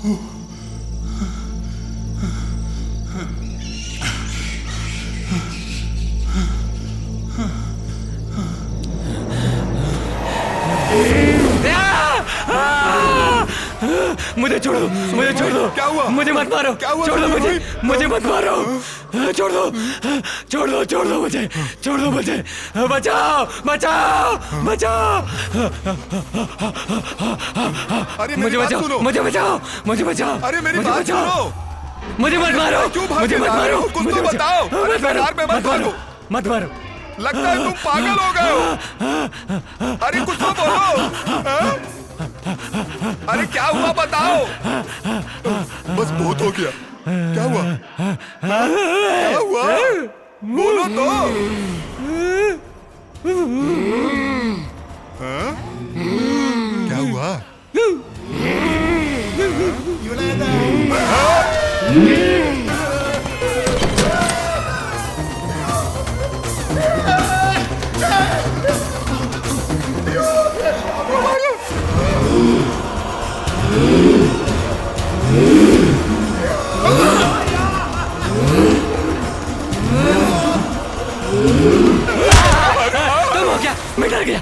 मुझे छोड़ दो, मुझे छोड़ दो। क्या हुआ? मुझे मत मारो। क्या हुआ? छोड़ दो मुझे, मुझे मत मारो। छोड़ दो, छोड़ दो, छोड़ दो मुझे, छोड़ दो मुझे। बचाओ, बचाओ, बचाओ। अरे मुझे बचाओ, मुझे बचाओ, मुझे बचाओ। अरे मेरी मुझे बात बचाओ। सुनो। मुझे मत मारो, मुझे मत मारो। कुछ मुझे तो बताओ। अरे मत मारो, कार में मत मारो। मत मारो। लगता है तुम पागल हो गए हो। अरे कुछ तो बोलो। हाँ? अरे क्या हुआ बताओ। बस बहुत हो गया। क्या हुआ? हाँ? क्या हुआ? बोलो तो। हाँ? क्या हुआ? तुम हो क्या? मैं डर गया।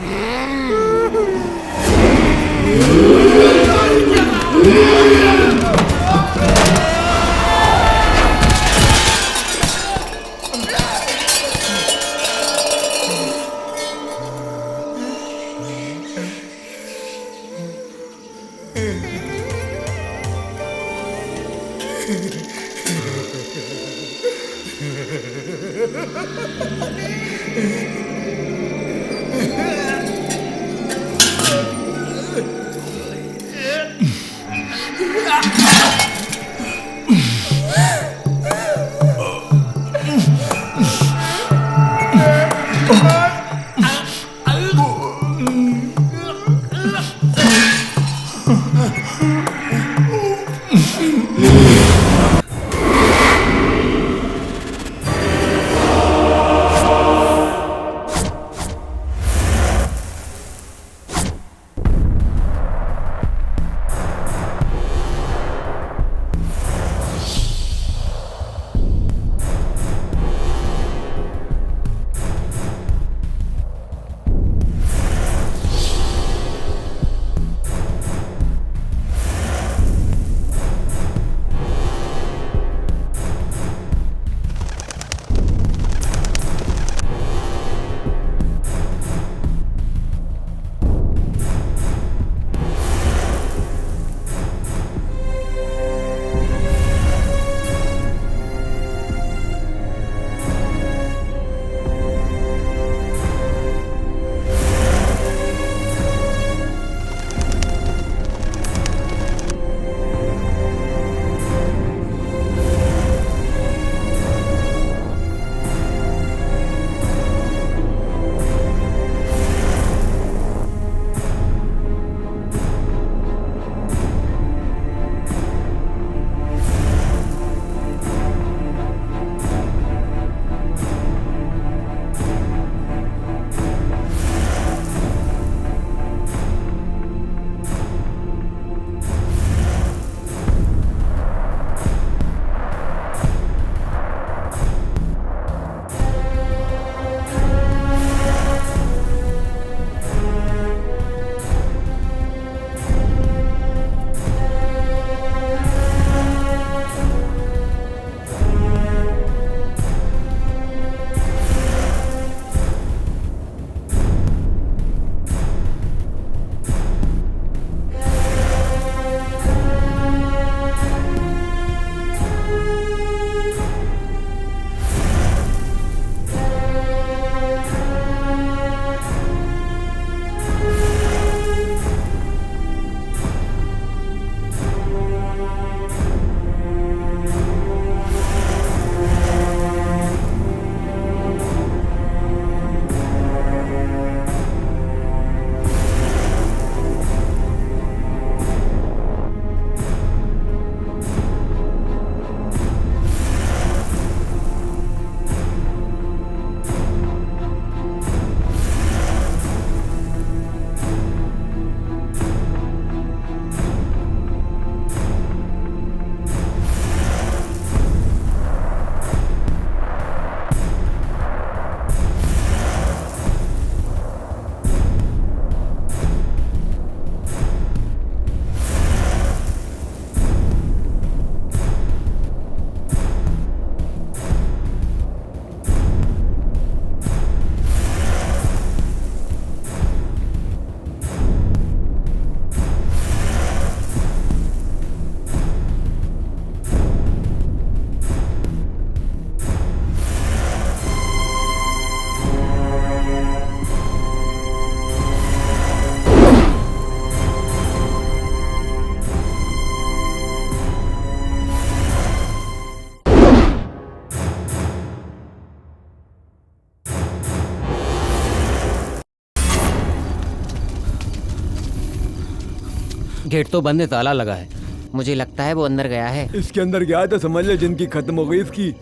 गेट तो बंद है, ताला लगा है। मुझे लगता है वो अंदर गया है। इसके अंदर गया तो समझ ले जिंदगी खत्म हो गई इसकी।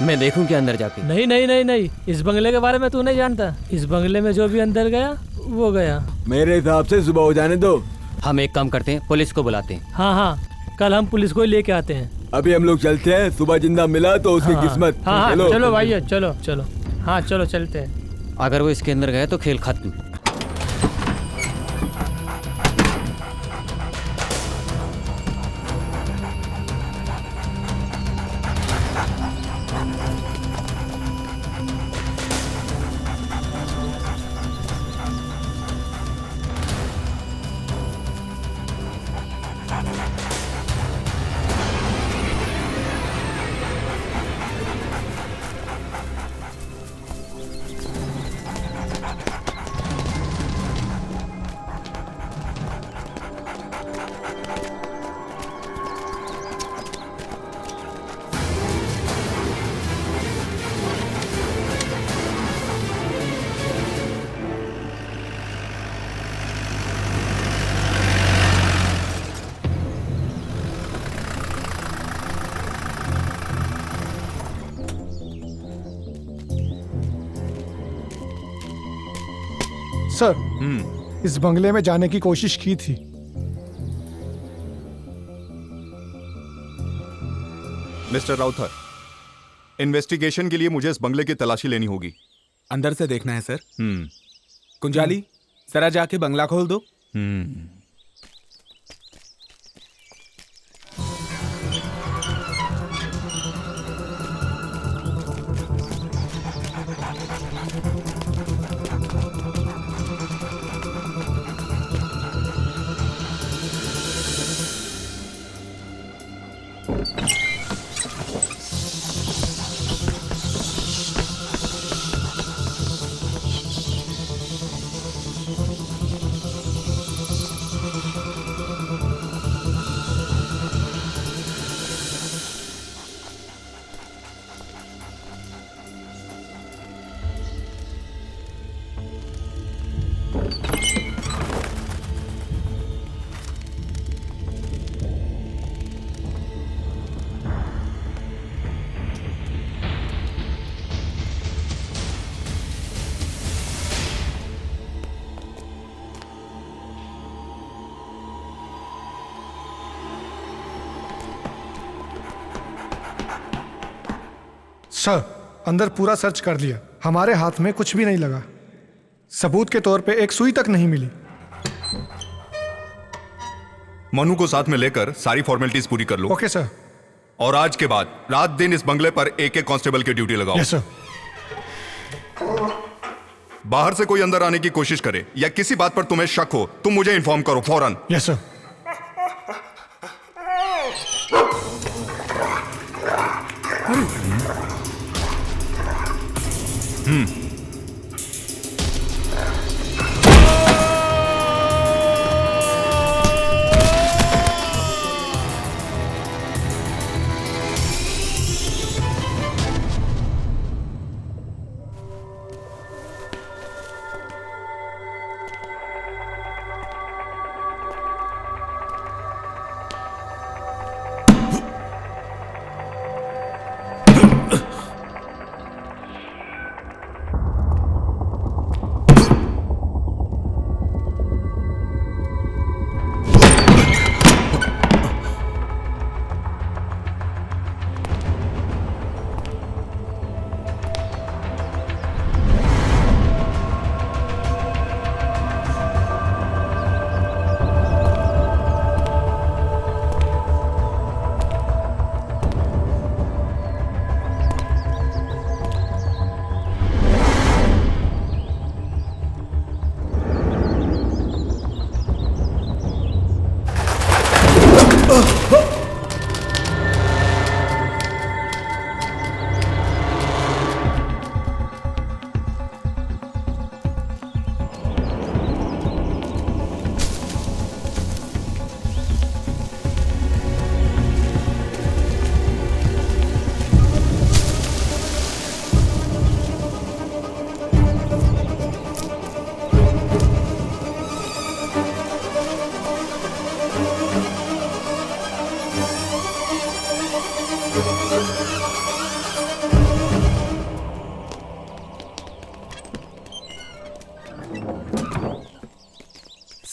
मैं देखूं क्या अंदर जाके? नहीं नहीं नहीं नहीं, इस बंगले के बारे में तू नहीं जानता। इस बंगले में जो भी अंदर गया वो गया। मेरे हिसाब से सुबह हो जाने दो। हम एक काम करते हैं, पुलिस को बुलाते हैं। हाँ हाँ, कल हम पुलिस को ही लेके आते हैं। अभी हम लोग चलते हैं, सुबह जिंदा मिला तो उसकी हाँ, किस्मत। हाँ हाँ, चलो भाई, चलो चलो। हाँ चलो चलते हैं। अगर वो इसके अंदर गया तो खेल खत्म। सर, इस बंगले में जाने की कोशिश की थी। मिस्टर राउथर, इन्वेस्टिगेशन के लिए मुझे इस बंगले की तलाशी लेनी होगी। अंदर से देखना है सर। कुंजाली, जरा जाके बंगला खोल दो। सर, अंदर पूरा सर्च कर लिया, हमारे हाथ में कुछ भी नहीं लगा। सबूत के तौर पे एक सुई तक नहीं मिली। मनु को साथ में लेकर सारी फॉर्मेलिटीज पूरी कर लो। Okay sir. और आज के बाद रात दिन इस बंगले पर एक एक कांस्टेबल की ड्यूटी लगाओ। Yes sir. बाहर से कोई अंदर आने की कोशिश करे या किसी बात पर तुम्हें शक हो, तुम मुझे इन्फॉर्म करो फौरन। Yes sir.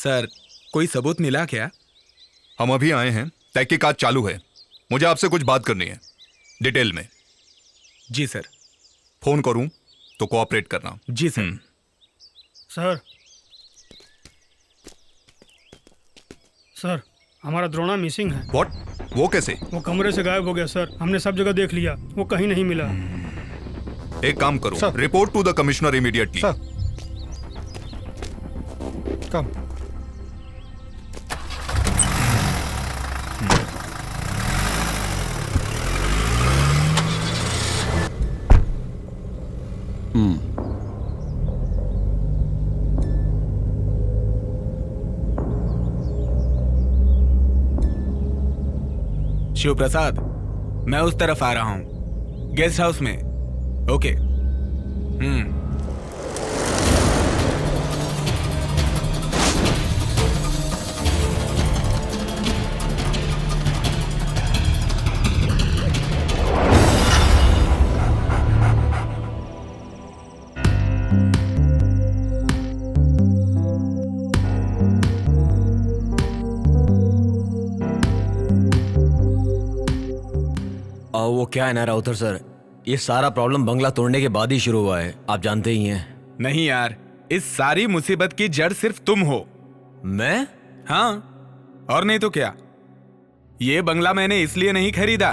सर, कोई सबूत मिला क्या? हम अभी आए हैं, तहकीकात चालू है। मुझे आपसे कुछ बात करनी है, डिटेल में। जी सर। फोन करूं तो कोऑपरेट करना। जी सर। सर, सर हमारा द्रोणा मिसिंग है। व्हाट? वो कैसे? वो कमरे से गायब हो गया सर। हमने सब जगह देख लिया, वो कहीं नहीं मिला। एक काम करो, sir. Report to the commissioner immediately. Sir come. Shiv Prasad, मैं उस तरफ आ रहा हूं, गेस्ट हाउस में। ओके। वो क्या है ना राउतर सर, ये सारा प्रॉब्लम बंगला तोड़ने के बाद ही शुरू हुआ है, आप जानते ही हैं। नहीं यार, इस सारी मुसीबत की जड़ सिर्फ तुम हो। मैं? हाँ, और नहीं तो क्या। ये बंगला मैंने इसलिए नहीं खरीदा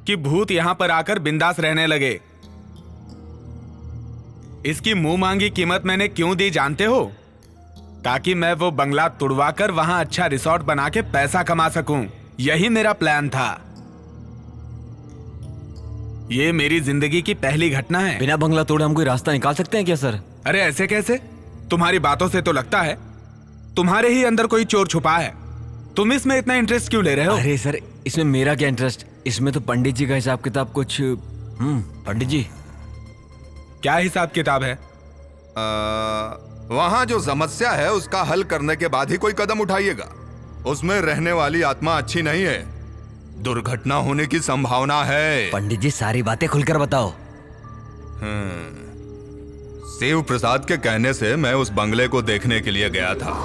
कि भूत यहां पर आकर बिंदास रहने लगे। इसकी मुंह मांगी कीमत मैंने क्यों दी जानते हो? ताकि मैं वो बंगला तुड़वाकर वहां अच्छा रिसोर्ट बना के पैसा कमा सकूं। यही मेरा प्लान था। ये मेरी जिंदगी की पहली घटना है। बिना बंगला तोड़े हम कोई रास्ता निकाल सकते हैं क्या सर? अरे ऐसे कैसे? तुम्हारी बातों से तो लगता है तुम्हारे ही अंदर कोई चोर छुपा है। तुम इसमें इतना इंटरेस्ट क्यों ले रहे हो? अरे सर, इसमें मेरा क्या इंटरेस्ट? इसमें तो पंडित जी का हिसाब किताब कुछ। पंडित जी क्या हिसाब किताब है? वहां जो समस्या है उसका हल करने के बाद ही कोई कदम उठाइएगा। उसमें रहने वाली आत्मा अच्छी नहीं है, दुर्घटना होने की संभावना है। पंडित जी सारी बातें खुलकर बताओ। शिव प्रसाद के कहने से मैं उस बंगले को देखने के लिए गया था।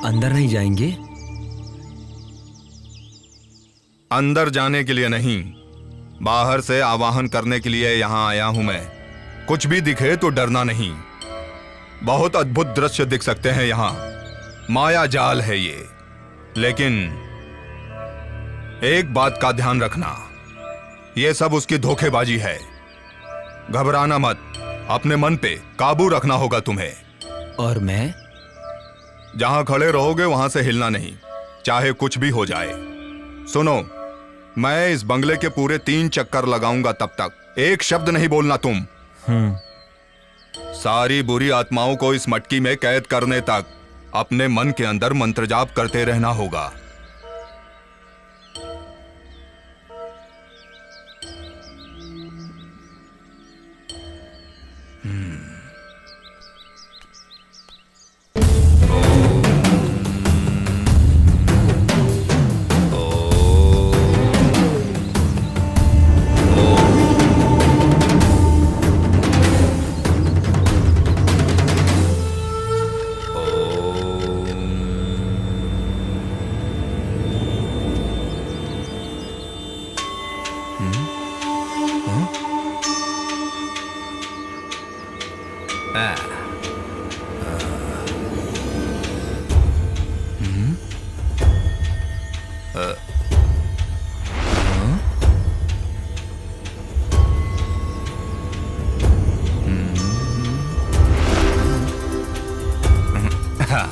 अंदर नहीं जाएंगे? अंदर जाने के लिए नहीं, बाहर से आवाहन करने के लिए यहां आया हूं मैं। कुछ भी दिखे तो डरना नहीं। बहुत अद्भुत दृश्य दिख सकते हैं यहां, माया जाल है ये। लेकिन एक बात का ध्यान रखना, यह सब उसकी धोखेबाजी है। घबराना मत, अपने मन पे काबू रखना होगा तुम्हें। और मैं? जहां खड़े रहोगे वहां से हिलना नहीं, चाहे कुछ भी हो जाए। सुनो, मैं इस बंगले के पूरे 3 चक्कर लगाऊंगा, तब तक एक शब्द नहीं बोलना तुम। सारी बुरी आत्माओं को इस मटकी में कैद करने तक अपने मन के अंदर मंत्र जाप करते रहना होगा। हाँ।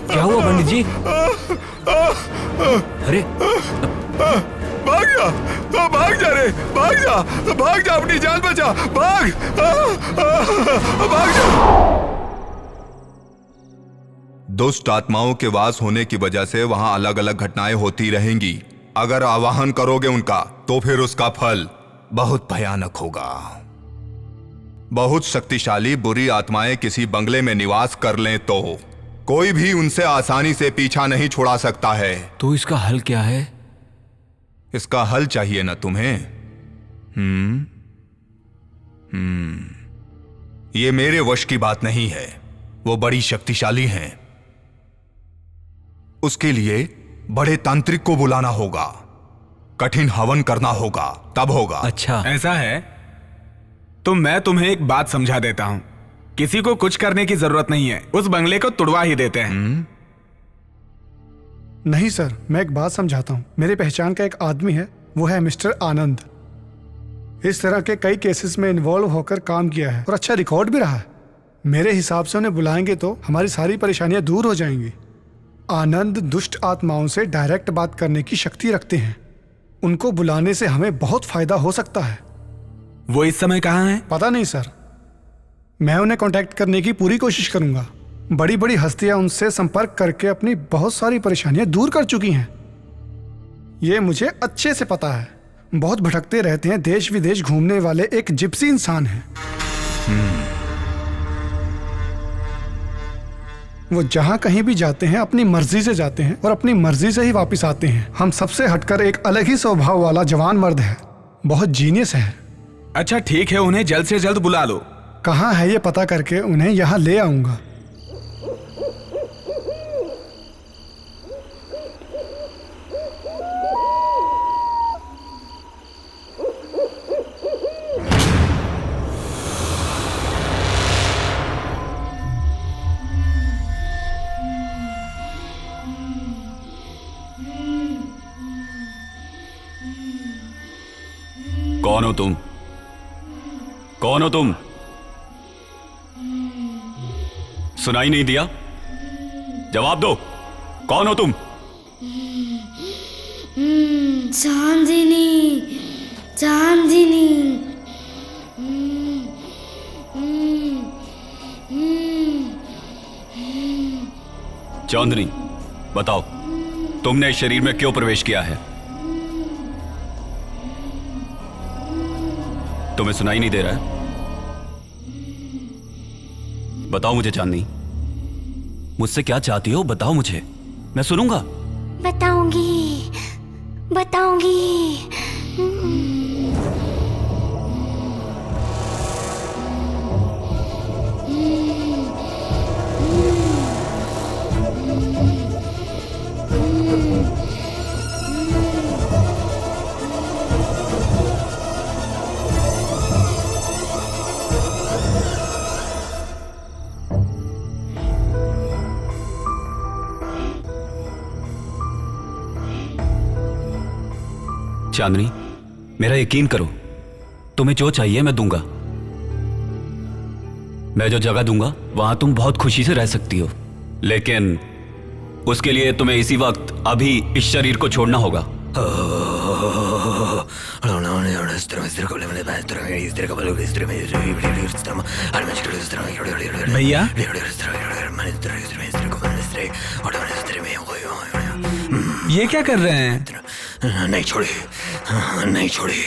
क्या हुआ पंडित जी? अरे भाग जा, भाग जा रे, भाग जा, अपनी जान बचा, भाग जा। दुष्ट आत्माओं के वास होने की वजह से वहां अलग अलग घटनाएं होती रहेंगी। अगर आवाहन करोगे उनका तो फिर उसका फल बहुत भयानक होगा। बहुत शक्तिशाली बुरी आत्माएं किसी बंगले में निवास कर लें तो कोई भी उनसे आसानी से पीछा नहीं छुड़ा सकता है। तो इसका हल क्या है? इसका हल चाहिए ना तुम्हें? ये मेरे वश की बात नहीं है। वो बड़ी शक्तिशाली हैं। उसके लिए बड़े तांत्रिक को बुलाना होगा, कठिन हवन करना होगा, तब होगा। अच्छा ऐसा है तो मैं तुम्हें एक बात समझा देता हूं। किसी को कुछ करने की जरूरत नहीं है, उस बंगले को तुड़वा ही देते हैं। नहीं सर, मैं एक बात समझाता हूँ। मेरी पहचान का एक आदमी है, वो है मिस्टर आनंद। इस तरह के कई केसेस में इन्वॉल्व होकर काम किया है और अच्छा रिकॉर्ड भी रहा है। मेरे हिसाब से उन्हें बुलाएंगे तो हमारी सारी परेशानियां दूर हो जाएंगी। आनंद दुष्ट आत्माओं से डायरेक्ट बात करने की शक्ति रखते हैं। उनको बुलाने से हमें बहुत फायदा हो सकता है। वो इस समय कहाँ है? पता नहीं सर, मैं उन्हें कांटेक्ट करने की पूरी कोशिश करूंगा। बड़ी बड़ी हस्तियां उनसे संपर्क करके अपनी बहुत सारी परेशानियां दूर कर चुकी हैं। ये मुझे अच्छे से पता है। बहुत भटकते रहते हैं, देश विदेश घूमने वाले एक जिप्सी इंसान हैं। वो जहां कहीं भी जाते हैं अपनी मर्जी से जाते हैं और अपनी मर्जी से ही वापस आते हैं। हम सबसे हटकर एक अलग ही स्वभाव वाला जवान मर्द है, बहुत जीनियस है। अच्छा ठीक है, उन्हें जल्द से जल्द बुला लो। कहाँ है ये पता करके उन्हें यहाँ ले आऊंगा। कौन हो तुम? कौन हो तुम? सुनाई नहीं दिया? जवाब दो, कौन हो तुम? चांदनी, चांदनी। चांदनी, बताओ तुमने इस शरीर में क्यों प्रवेश किया है? तुम्हें सुनाई नहीं दे रहा है? बताओ मुझे चांदनी, मुझसे क्या चाहती हो? बताओ मुझे, मैं सुनूंगा। बताऊंगी, बताऊंगी। चांदनी, मेरा यकीन करो, तुम्हें जो चाहिए मैं दूंगा। मैं जो जगह दूंगा वहां तुम बहुत खुशी से रह सकती हो, लेकिन उसके लिए तुम्हें इसी वक्त अभी इस शरीर को छोड़ना होगा। भैया ये क्या कर रहे हैं? नहीं छोड़ी, नहीं छोड़ी।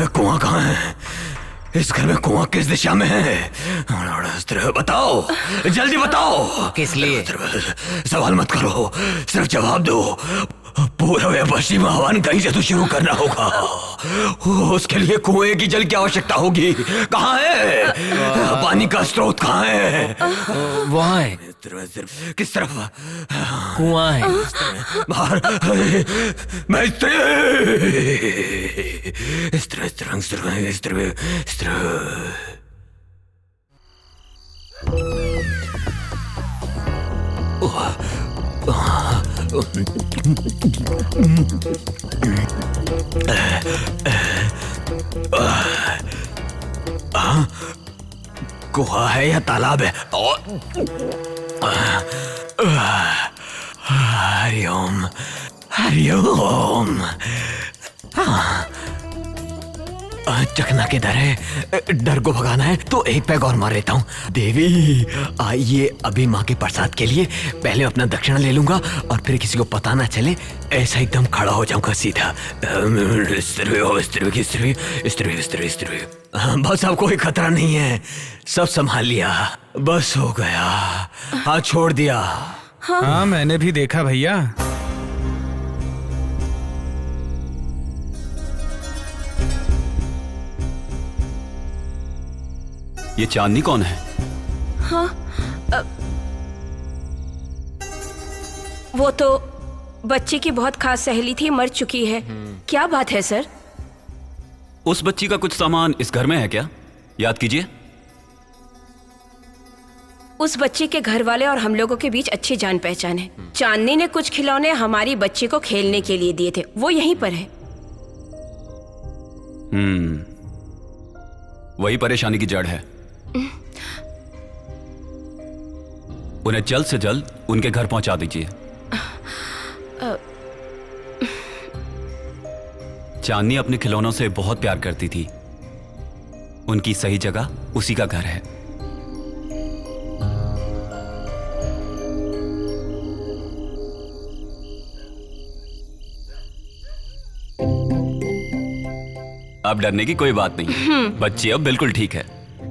कुआं कहाँ है? इस घर में कुआं किस दिशा में है? बताओ, जल्दी बताओ। किस लिए? सवाल मत करो, सिर्फ जवाब दो। पूर्व या पश्चिम आह्वान कहीं से तो शुरू करना होगा। उसके लिए कुएं की जल की आवश्यकता होगी। कहाँ है? पानी का स्रोत कहाँ है? वहाँ है। किस तरफ? कुआं है। बाहर। मैं कुआ है या तालाब है? हरिओम, हरिओम। चकना किधर है? डर को भगाना है तो एक पैग और मार लेता हूँ। देवी आइए, अभी माँ के प्रसाद के लिए पहले अपना दक्षिणा ले लूंगा और फिर किसी को पता ना चले, ऐसा एकदम खड़ा हो जाऊंगा सीधा। बस अब कोई खतरा नहीं है, सब संभाल लिया, बस हो गया। हाँ छोड़ दिया। हाँ मैंने भी देखा भैया। ये चांदनी कौन है? हाँ, वो तो बच्ची की बहुत खास सहेली थी, मर चुकी है। क्या बात है सर? उस बच्ची का कुछ सामान इस घर में है क्या? याद कीजिए। उस बच्चे के घर वाले और हम लोगों के बीच अच्छी जान पहचान है। चांदनी ने कुछ खिलौने हमारी बच्ची को खेलने के लिए दिए थे, वो यहीं पर है। वही परेशानी की जड़ है। उन्हें जल्द से जल्द उनके घर पहुंचा दीजिए। चांदनी अपने खिलौनों से बहुत प्यार करती थी, उनकी सही जगह उसी का घर है। अब डरने की कोई बात नहीं, बच्ची अब बिल्कुल ठीक है।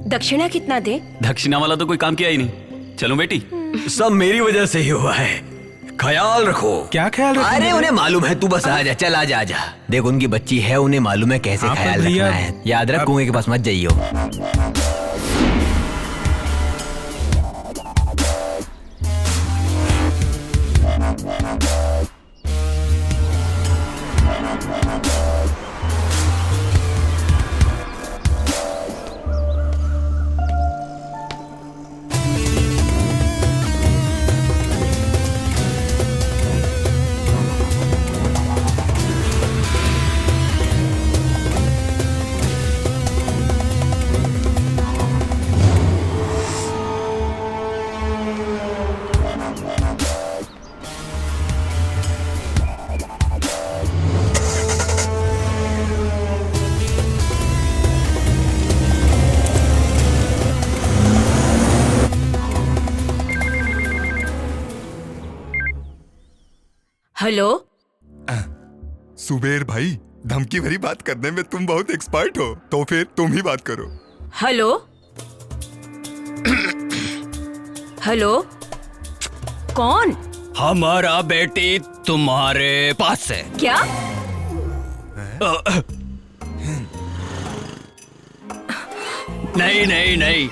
दक्षिणा कितना दे? दक्षिणा वाला तो कोई काम किया ही नहीं। चलो बेटी, सब मेरी वजह से ही हुआ है, ख्याल रखो। क्या ख्याल रखो? अरे उन्हें मालूम है, तू बस आजा, चल आजा आजा। देख उनकी बच्ची है, उन्हें मालूम है कैसे ख्याल रखना है। याद रख, कुएं के पास मत जाइयो। हेलो सुबेर भाई, धमकी भरी बात करने में तुम बहुत एक्सपर्ट हो, तो फिर तुम ही बात करो। हेलो हेलो, कौन? हमारा बेटी तुम्हारे पास है। क्या? नहीं नहीं नहीं,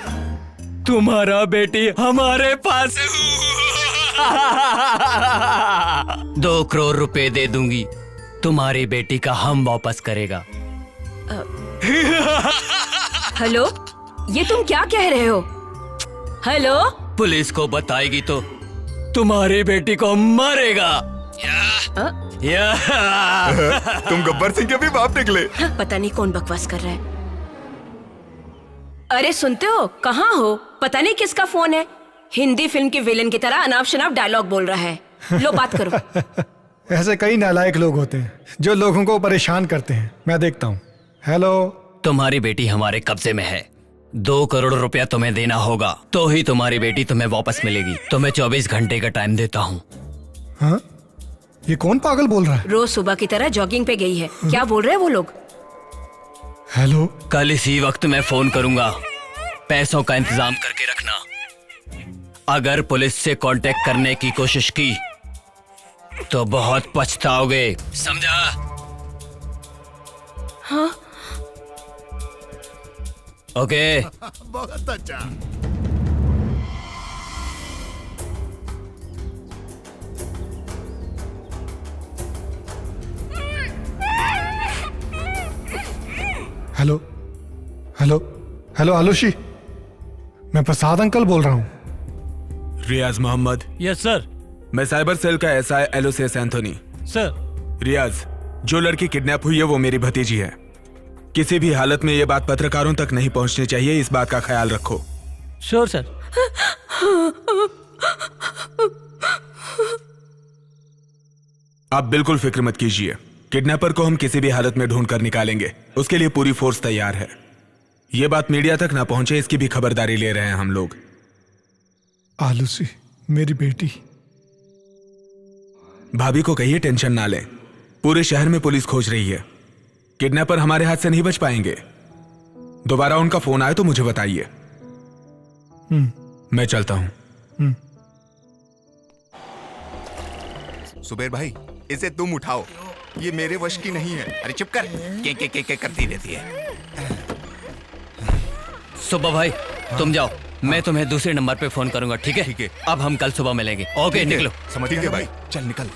तुम्हारा बेटी हमारे पास है। 2 करोड़ रुपए दे दूंगी, तुम्हारी बेटी का हम वापस करेगा। हेलो, ये तुम क्या कह रहे हो? हेलो, पुलिस को बताएगी तो तुम्हारी बेटी को मारेगा। तुम गब्बर सिंह के भी बाप निकले। पता नहीं कौन बकवास कर रहा है। अरे सुनते हो, कहाँ हो? पता नहीं किसका फोन है। हिंदी फिल्म के विलेन की तरह अनाप शनाप डायलॉग बोल रहा है। लो बात करो। ऐसे कई नालायक लोग होते हैं जो लोगों को परेशान करते हैं। मैं देखता हूँ। हेलो। तुम्हारी बेटी हमारे कब्जे में है। 2 करोड़ रुपया तुम्हें देना होगा तो ही तुम्हारी बेटी तुम्हें वापस मिलेगी। तुम्हें 24 घंटे का टाइम देता हूँ। हाँ? ये कौन पागल बोल रहा है? रोज सुबह की तरह जॉगिंग पे गई है। क्या बोल रहे हैं वो लोग? हेलो। कल इसी वक्त मैं फोन करूंगा। पैसों का इंतजाम करके रखना। अगर पुलिस से कांटेक्ट करने की कोशिश की तो बहुत पछताओगे, समझा? हाँ। ओके। बहुत अच्छा। हेलो हेलो हेलो आलूशी, मैं प्रसाद अंकल बोल रहा हूँ। रियाज मोहम्मद। Yes sir. मैं साइबर सेल का SI Aloysius Anthony. Sir. Riyaz, जो लड़की किडनैप हुई है वो मेरी भतीजी है। किसी भी हालत में ये बात पत्रकारों तक नहीं पहुंचनी चाहिए, इस बात का ख्याल रखो। Sure sir. आप बिल्कुल फिक्र मत कीजिए, किडनैपर को हम किसी भी हालत में ढूंढ कर निकालेंगे। उसके लिए पूरी फोर्स तैयार है। ये बात मीडिया तक ना पहुंचे इसकी भी खबरदारी ले रहे हैं हम लोग। आलूसी, मेरी बेटी। भाभी को कहिए टेंशन ना लें। पूरे शहर में पुलिस खोज रही है। किडनैपर हमारे हाथ से नहीं बच पाएंगे। दोबारा उनका फोन आए तो मुझे बताइए। मैं चलता हूं। सुबेर भाई, इसे तुम उठाओ, ये मेरे वश की नहीं है। अरे चुप कर, के करती रहती है। सुबह भाई तुम जाओ, मैं तुम्हें दूसरे नंबर पे फोन करूंगा, ठीक है? ठीक है। अब हम कल सुबह मिलेंगे। ओके, निकलो। समझ गए भाई, चल निकल।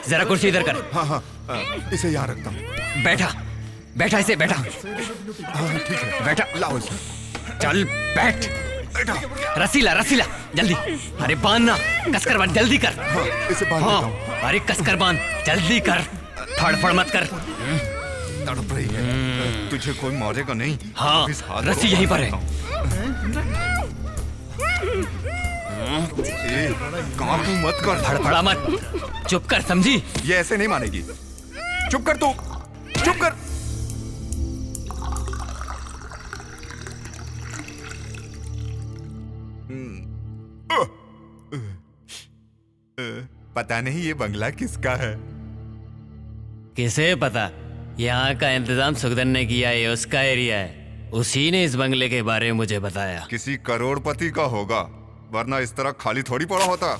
जरा कुर्सी इधर कर। हाँ, इसे यहाँ रखता हूँ। बैठा इसे, बैठा। हाँ ठीक है, बैठा। लाओ इसे। चल बैठ। रस्सी ला, जल्दी। अरे बांधना, कसकर बांध, जल्दी कर। हाँ, इसे बांध देता हूँ। अरे कसकर बांध, जल्दी कर। फड़फड़ मत कर। तड़प रही है, तुझे कोई मारेगा नहीं। हाँ, रस्सी यहीं पर है। काम मत कर। फड़फड़ा मत, चुप कर, समझी? ये ऐसे नहीं मानेगी। चुप कर तू, चुप कर। पता नहीं ये बंगला किसका है। किसे पता? यहाँ का इंतजाम सुखदन ने किया है, उसका एरिया है। उसी ने इस बंगले के बारे में मुझे बताया। किसी करोड़पति का होगा, वरना इस तरह खाली थोड़ी पड़ा होता।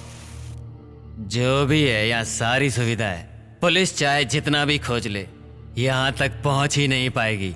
जो भी है, यहाँ सारी सुविधा है। पुलिस चाहे जितना भी खोज ले, यहाँ तक पहुंच ही नहीं पाएगी।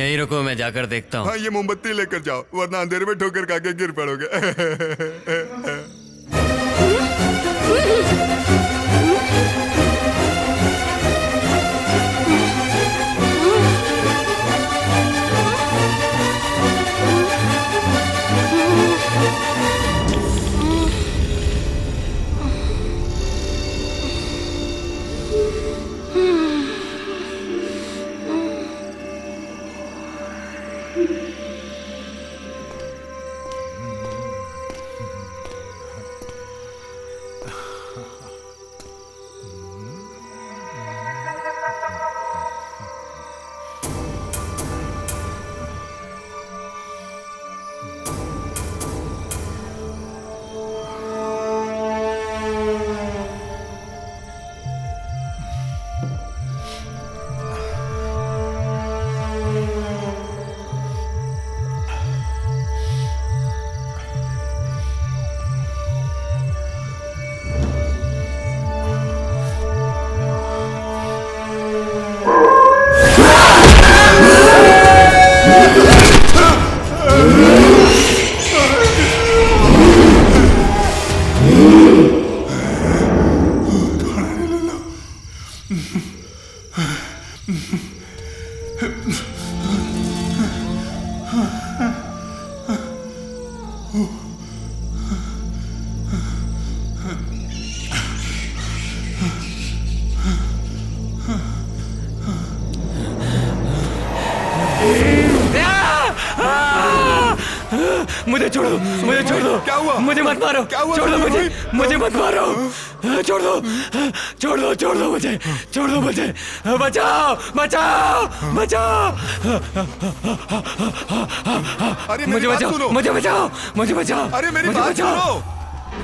यहीं रुको, मैं जाकर देखता हूँ। हाँ, ये मोमबत्ती लेकर जाओ, वरना अंधेरे में ठोकर खा के गिर पड़ोगे। मुझे छोड़ दो, मुझे छोड़ दो। क्या हुआ? मुझे मत मारो। क्या हुआ? छोड़ दो मुझे, मुझे मत मारो। छोड़ दो, छोड़ दो, छोड़ दो मुझे, छोड़ दो मुझे। बचाओ, बचाओ, बचाओ। अरे मुझे बचाओ, मुझे बचाओ, मुझे बचाओ। अरे मेरी मुझे बात बचाओ। सुनो।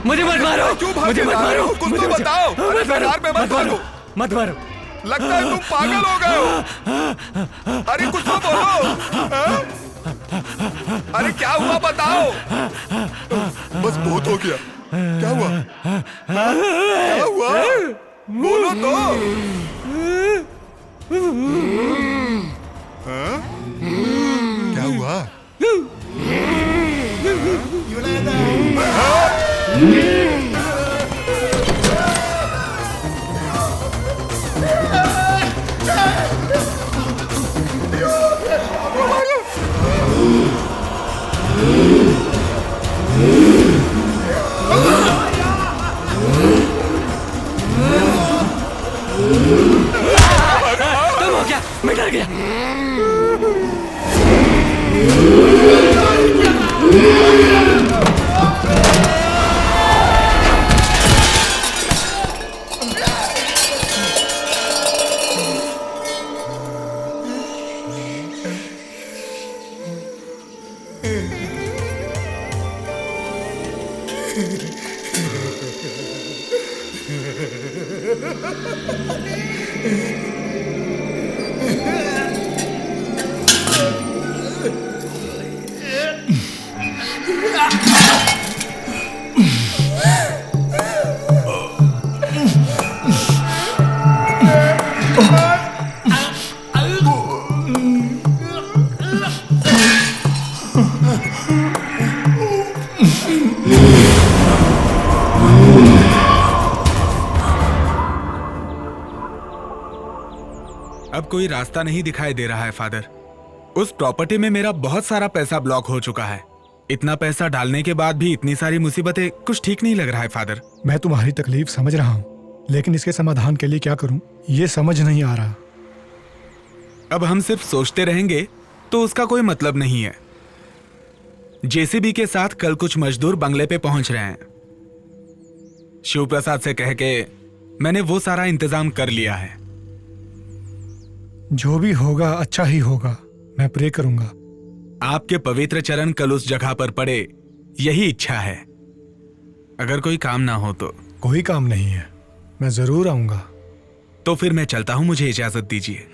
मुझे मत मारो, क्यों भाग मुझे के मत जा रहे मारो। हो? कुछ मुझे तो बचाओ। बताओ। अरे मत मारो, कार में मत मत मारो, भागो। मत मारो। लगता है तुम पागल हो गए हो। अरे कुछ तो बोलो। हाँ? अरे क्या हुआ बताओ। बस बहुत हो गया। क्या हुआ? क्या हुआ? बोलो तो। हाँ? क्या हुआ? तुम हो क्या? मैं डर गया। अब कोई रास्ता नहीं दिखाई दे रहा है फादर। उस प्रॉपर्टी में मेरा बहुत सारा पैसा ब्लॉक हो चुका है। इतना पैसा डालने के बाद भी इतनी सारी मुसीबतें, कुछ ठीक नहीं लग रहा है फादर। मैं तुम्हारी तकलीफ समझ रहा हूँ, लेकिन इसके समाधान के लिए क्या करूँ ये समझ नहीं आ रहा। अब हम सिर्फ सोचते रहेंगे तो उसका कोई मतलब नहीं है। जेसीबी के साथ कल कुछ मजदूर बंगले पे पहुंच रहे हैं। शिव प्रसाद से कह के मैंने वो सारा इंतजाम कर लिया है। जो भी होगा अच्छा ही होगा, मैं प्रे करूंगा। आपके पवित्र चरण कल उस जगह पर पड़े, यही इच्छा है। अगर कोई काम ना हो तो। कोई काम नहीं है, मैं जरूर आऊंगा। तो फिर मैं चलता हूं, मुझे इजाजत दीजिए।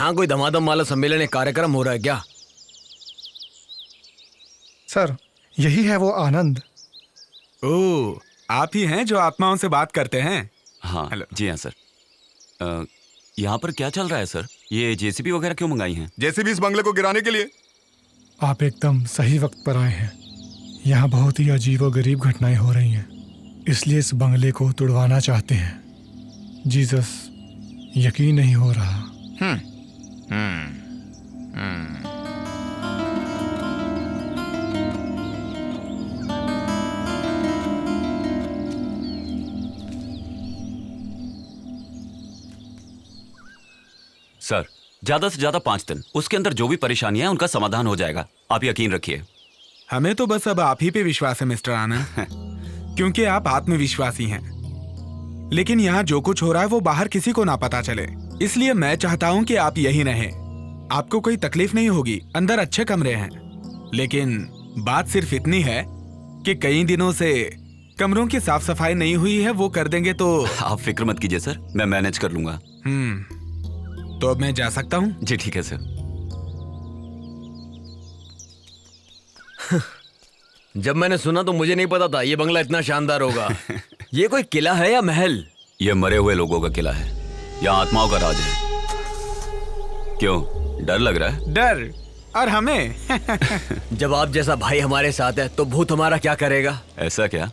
यहाँ कोई धमाधम वाला सम्मेलन एक कार्यक्रम हो रहा है क्या? सर, यही है वो आनंद। ओह, आप ही हैं जो आत्माओं से बात करते हैं? हाँ हेलो। जी हाँ सर। यहाँ पर क्या चल रहा है सर? ये जेसीबी वगैरह क्यों मंगाई हैं? जेसीबी इस बंगले को गिराने के लिए। आप एकदम सही वक्त पर आए हैं। यहाँ बहुत ही अजीब और गरीब घटनाएं हो रही हैं, इसलिए इस बंगले को तुड़वाना चाहते हैं। जीसस, यकीन नहीं हो रहा। सर ज्यादा से ज्यादा 5 दिन, उसके अंदर जो भी परेशानियां हैं उनका समाधान हो जाएगा, आप यकीन रखिए। हमें तो बस अब आप ही पे विश्वास है मिस्टर आनंद, क्योंकि आप आत्मविश्वासी हैं। लेकिन यहाँ जो कुछ हो रहा है वो बाहर किसी को ना पता चले, इसलिए मैं चाहता हूँ कि आप यहीं रहें। आपको कोई तकलीफ नहीं होगी, अंदर अच्छे कमरे हैं। लेकिन बात सिर्फ इतनी है कि कई दिनों से कमरों की साफ सफाई नहीं हुई है, वो कर देंगे तो। आप फिक्र मत कीजिए सर, मैं मैनेज कर लूंगा। तो अब मैं जा सकता हूँ? जी ठीक है सर। जब मैंने सुना तो मुझे नहीं पता था ये बंगला इतना शानदार होगा। ये कोई किला है या महल? ये मरे हुए लोगों का किला है, यहाँ आत्माओं का राज है। क्यों, डर लग रहा है? डर? और हमें? जब आप जैसा भाई हमारे साथ है तो भूत हमारा क्या करेगा? ऐसा क्या?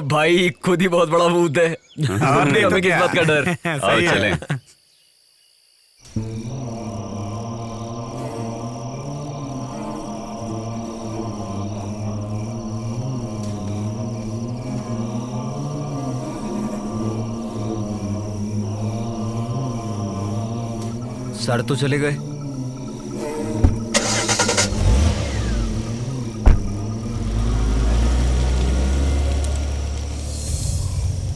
भाई खुद ही बहुत बड़ा भूत है। नहीं तो हमें किस क्या? बात का डर? आओ सही है। चलें। सर तो चले गए।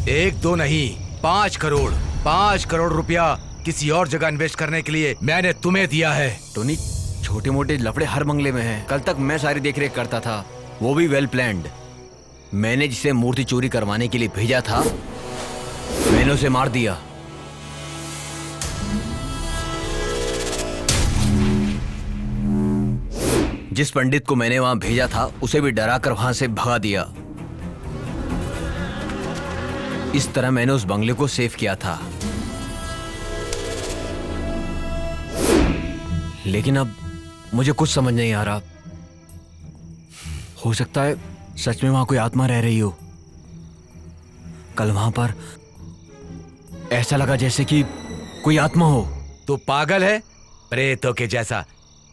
एक दो नहीं, 5 करोड़, 5 करोड़ रुपया किसी और जगह इन्वेस्ट करने के लिए मैंने तुम्हें दिया है। टोनी, छोटे मोटे लफड़े हर बंगले में हैं। कल तक मैं सारी देखरेख करता था, वो भी वेल प्लान्ड। मैंने जिसे मूर्ति चोरी करवाने के लिए भेजा था, मैंने उसे मार दिया। जिस पंडित को मैंने वहां भेजा था उसे भी डरा कर वहां से भगा दिया। इस तरह मैंने उस बंगले को सेव किया था। लेकिन अब मुझे कुछ समझ नहीं आ रहा। हो सकता है सच में वहां कोई आत्मा रह रही हो। कल वहां पर ऐसा लगा जैसे कि कोई आत्मा हो। तू पागल है? प्रेतों के जैसा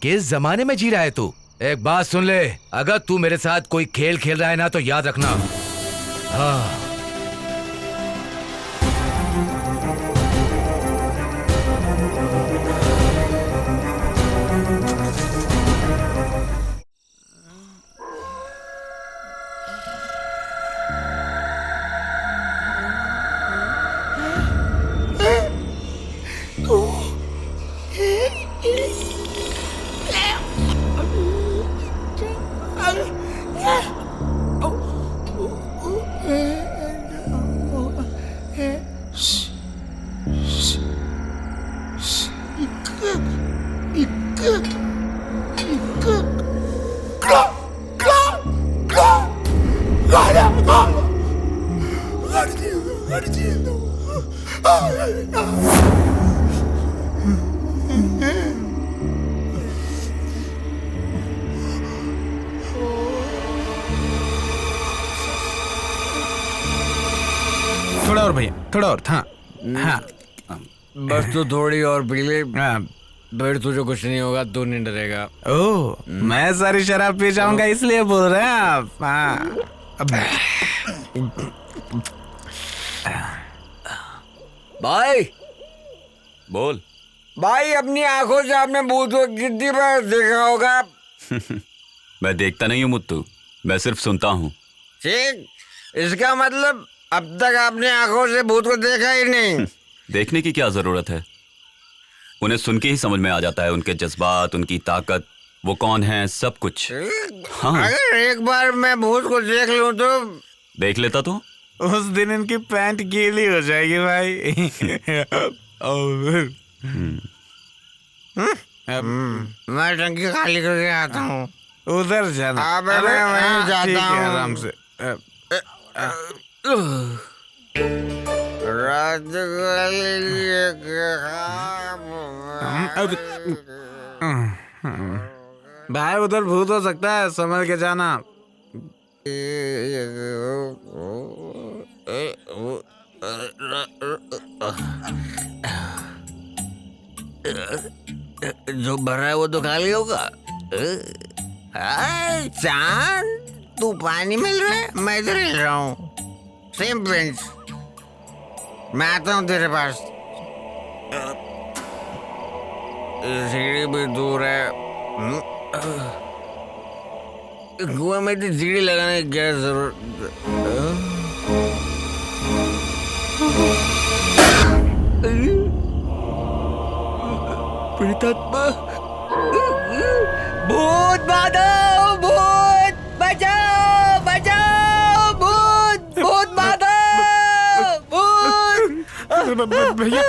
किस जमाने में जी रहा है तू? एक बात सुन ले, अगर तू मेरे साथ कोई खेल खेल रहा है ना तो याद रखना। हाँ। थोड़ा और भैया, थोड़ा और। हाँ हाँ, बस तू थोड़ी और पी ले, फिर तुझे कुछ नहीं होगा, तू नहीं डरेगा। ओह, मैं सारी शराब पी जाऊंगा इसलिए बोल रहे हैं आप? हाँ। भाई बोल। भाई, अपनी आंखों से आपने भूत को कितनी बार देखा होगा? मैं देखता नहीं हूँ मुत्तू, मैं सिर्फ सुनता हूँ। ठीक, इसका मतलब अब तक आपने आंखों से भूत को देखा ही नहीं। देखने की क्या जरूरत है, उन्हें सुन के ही समझ में आ जाता है, उनके जज्बात, उनकी ताकत, वो कौन है, सब कुछ। हाँ। अगर एक बार मैं भूत को देख लूं तो? देख लेता तो? उस दिन इनकी पैंट गीली हो जाएगी भाई। मैं टंकी खाली करके आता हूँ। उधर जाना। अबे मैं वहीं जाता ठीक है, हूँ। आराम से। रात को लिए भाई उधर भूत हो सकता है, संभल के जाना। जो भरा है वो तो खाली होगा। चांद, तू पानी मिल रहा है, मैं इधर हिल रहा हूँ। Same bench. मैं आता हूँ तेरे पास। सीढ़ी भी दूर है। कुएं में तो सीढ़ी लगाने की क्या जरूरत? प्रेतात्मा, भूत बाधो, भूत बचाओ, बचाओ, भूत, भूत बाधो, भूत। भैया,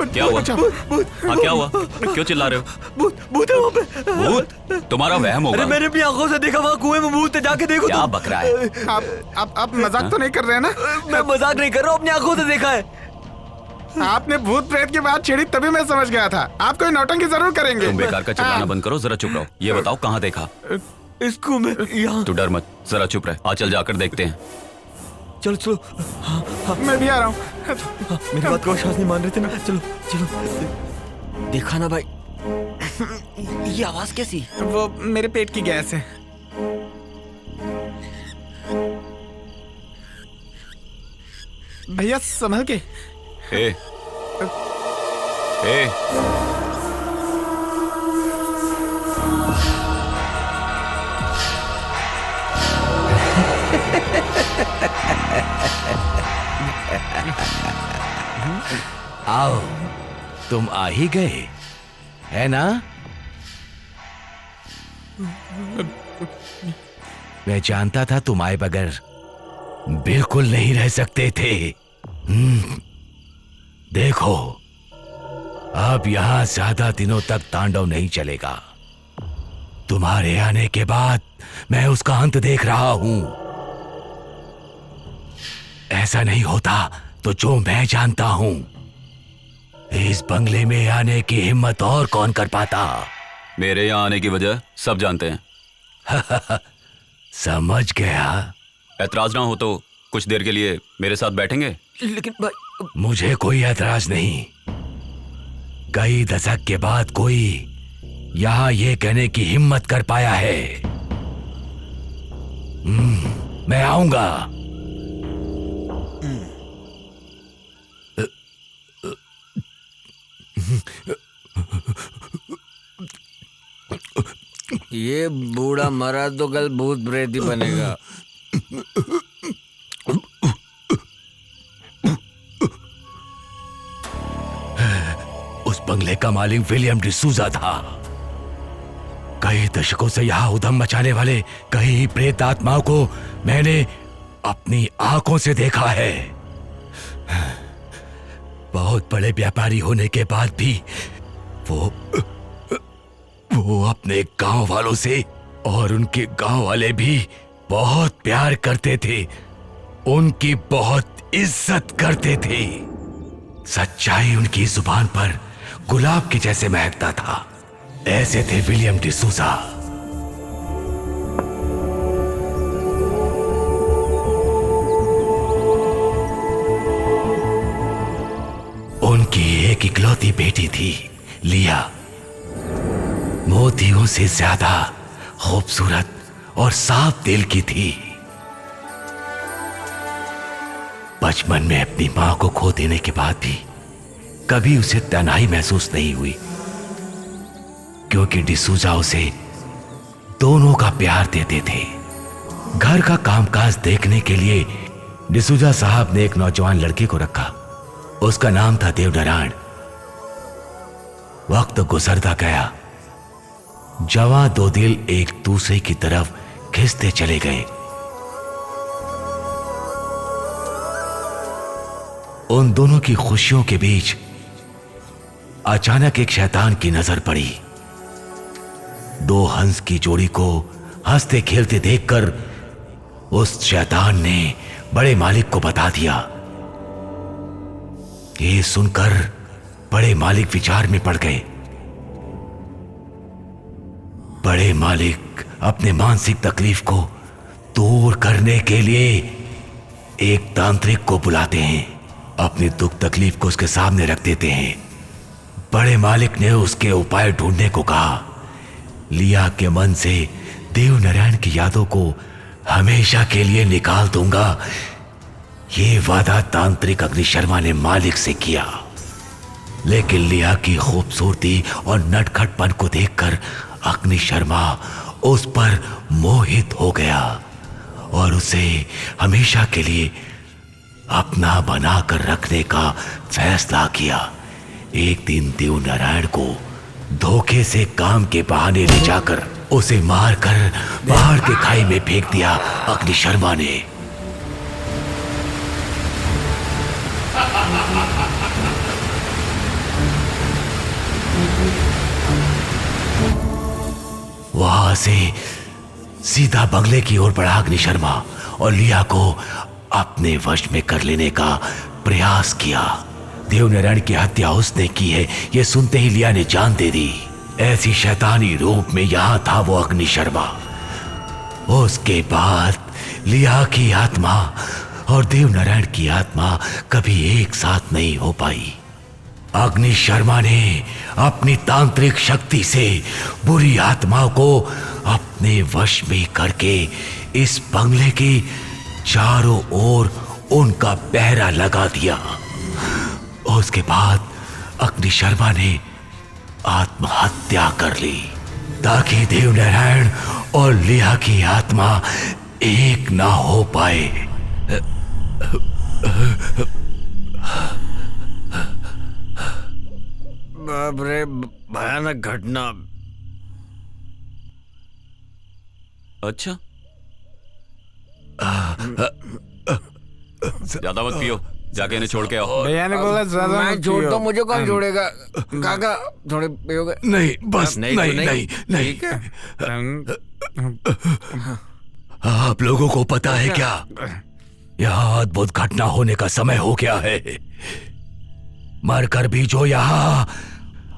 क्या हुआ? हाँ क्या हुआ? क्यों चिल्ला रहे हो? भूत है वहाँ पे। भूत? तुम्हारा वहम होगा। अरे मैंने अपनी आंखों से देखा, वहाँ कुएं में भूत है, जाके देखो। क्या बक रहा है? आप मजाक तो नहीं कर रहे हैं ना? मैं मजाक नहीं कर रहा हूँ, अपनी आंखों से देखा है। आपने भूत प्रेत की बात छेड़ी तभी मैं समझ गया था। आप कोई नौटंकी जरूर करेंगे। तुम बेकार का चिल्लाना बंद करो, जरा चुप रहो। ये बताओ कहाँ देखा? इसको मैं यहाँ। तू डर मत, जरा चुप रह। आ चल जाकर देखते हैं। चलो चलो। हाँ, हाँ। मैं भी आ रहा हूँ। हाँ, मेरी बात को विश्वास नहीं मान रहे थे ना। चलो चलो। देखा ना भाई, ये आवाज कैसी? वो मेरे पेट की गैस है। भैया संभल के। ए, ए, आओ, तुम आ ही गए, है ना? मैं जानता था तुम आए बगैर बिल्कुल नहीं रह सकते थे। देखो, अब यहां ज्यादा दिनों तक तांडव नहीं चलेगा। तुम्हारे आने के बाद मैं उसका अंत देख रहा हूं। ऐसा नहीं होता तो जो मैं जानता हूं, इस बंगले में आने की हिम्मत और कौन कर पाता? मेरे यहाँ आने की वजह सब जानते हैं। समझ गया। ऐतराज ना हो तो कुछ देर के लिए मेरे साथ बैठेंगे? लेकिन भाई, मुझे कोई ऐतराज नहीं। कई दशक के बाद कोई यहां ये कहने की हिम्मत कर पाया है। मैं आऊंगा। ये बूढ़ा मरा तो कल भूत प्रेत ही बनेगा। उस बंगले का मालिक विलियम डिसूजा था। कई दशकों से यहां उधम मचाने वाले कई प्रेत आत्माओं को मैंने अपनी आंखों से देखा है। बहुत बड़े व्यापारी होने के बाद भी वो अपने गांव वालों से और उनके गांव वाले भी बहुत प्यार करते थे, उनकी बहुत इज्जत करते थे। सच्चाई उनकी जुबान पर गुलाब के जैसे महकता था। ऐसे थे विलियम डिसूजा। उनकी एक इकलौती बेटी थी, लिया। मोतियों से ज्यादा खूबसूरत और साफ दिल की थी। बचपन में अपनी मां को खो देने के बाद भी कभी उसे तन्हाई महसूस नहीं हुई, क्योंकि डिसूजा उसे दोनों का प्यार देते थे। घर का कामकाज देखने के लिए डिसूजा साहब ने एक नौजवान लड़के को रखा। उसका नाम था देवनारायण। वक्त गुजरता गया, जवां दो दिल एक दूसरे की तरफ खिंचते चले गए। उन दोनों की खुशियों के बीच अचानक एक शैतान की नजर पड़ी। दो हंस की जोड़ी को हंसते खेलते देखकर उस शैतान ने बड़े मालिक को बता दिया। ये सुनकर बड़े मालिक विचार में पड़ गए। बड़े मालिक अपने मानसिक तकलीफ को दूर करने के लिए एक तांत्रिक को बुलाते हैं, अपनी दुख तकलीफ को उसके सामने रख देते हैं। बड़े मालिक ने उसके उपाय ढूंढने को कहा। लिया के मन से देव नारायण की यादों को हमेशा के लिए निकाल दूंगा, ये वादा तांत्रिक अग्नि शर्मा ने मालिक से किया। लेकिन लिया की खूबसूरती और नटखटपन को देखकर अग्नि शर्मा उस पर मोहित हो गया और उसे हमेशा के लिए अपना बनाकर रखने का फैसला किया। एक दिन देव नारायण को धोखे से काम के बहाने ले जाकर उसे मारकर बाहर के खाई में फेंक दिया अग्नि शर्मा ने। वहां से सीधा बंगले की ओर बढ़ा अग्नि शर्मा और लिया को अपने वश में कर लेने का प्रयास किया। देवनारायण की हत्या उसने की है, यह सुनते ही लिया ने जान दे दी। ऐसी शैतानी रूप में यहां था वो अग्नि शर्मा। उसके बाद लिया की आत्मा और देवनारायण की आत्मा कभी एक साथ नहीं हो पाई। अग्नि शर्मा ने अपनी तांत्रिक शक्ति से बुरी आत्मा को अपने वश में करके इस बंगले के चारों ओर उनका पहरा लगा दिया। उसके बाद अग्नि शर्मा ने आत्महत्या कर ली ताकि देवनारायण और लिया की आत्मा एक ना हो पाए। बाप रे, भयानक घटना। अच्छा, ज्यादा मत पियो, जाके इन्हें छोड़ के आओ। भैया ने बोला ज्यादा मैं मत छोड़ता पियो। मुझे कौन छोड़ेगा? काका थोड़े पियोगे? नहीं, बस नहीं, नहीं, नहीं। ठीक है। आप लोगों को पता है क्या, यहाँ अद्भुत घटना होने का समय हो गया है। मरकर भी जो यहाँ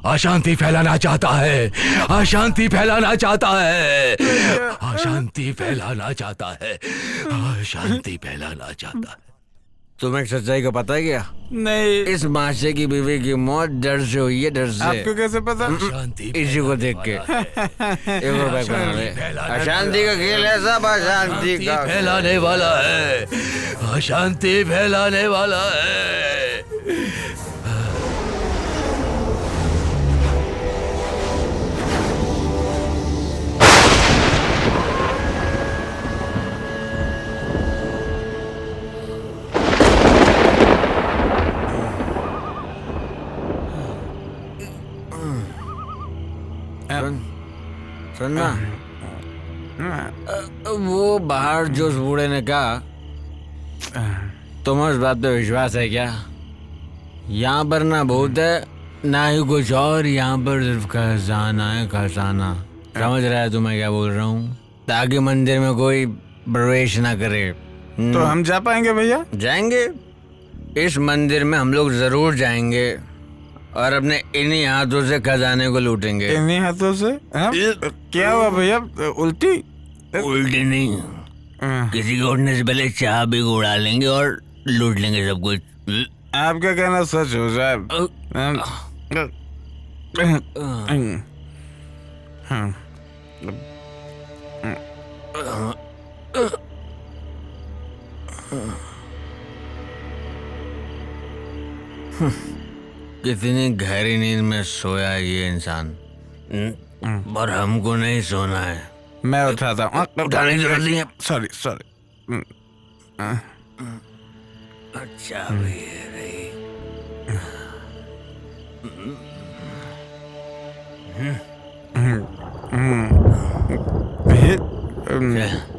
अशांति फैलाना चाहता है, अशांति फैलाना चाहता है, अशांति फैलाना चाहता है, अशांति फैलाना चाहता है। तुम्हें सच्चाई का पता है क्या? नहीं। इस माशे की बीवी की मौत डर से हुई है, डर से। आपको कैसे पता? इसी को देख के। अशांति का खेल है सब, अशांति का फैलाने वाला है, अशांति फैलाने वाला है। सुनना, वो बाहर जो उस बूढ़े ने कहा, तुम्हें उस बात पे विश्वास है क्या? यहाँ पर ना भूत है ना ही कुछ और, यहाँ पर सिर्फ खजाना है, खजाना। समझ रहा है तुम्हें क्या बोल रहा हूँ? ताकि मंदिर में कोई प्रवेश ना करे। तो हम जा पाएंगे भैया? जाएंगे, इस मंदिर में हम लोग जरूर जाएंगे और अपने इन्हीं हाथों से खजाने को लूटेंगे। इन्हीं हाथों से? क्या हुआ भैया, उल्टी? उल्टी नहीं, किसी को उठने से पहले चाह भी उड़ा लेंगे और लूट लेंगे सब कुछ। आपका कहना सच हो साहब। कितनी गहरी नींद में सोया है ये इंसान, पर हमको नहीं सोना है। मैं उठाता हूँ। उठाने की जरूरत नहीं है। Sorry sorry. अच्छा भी है रही।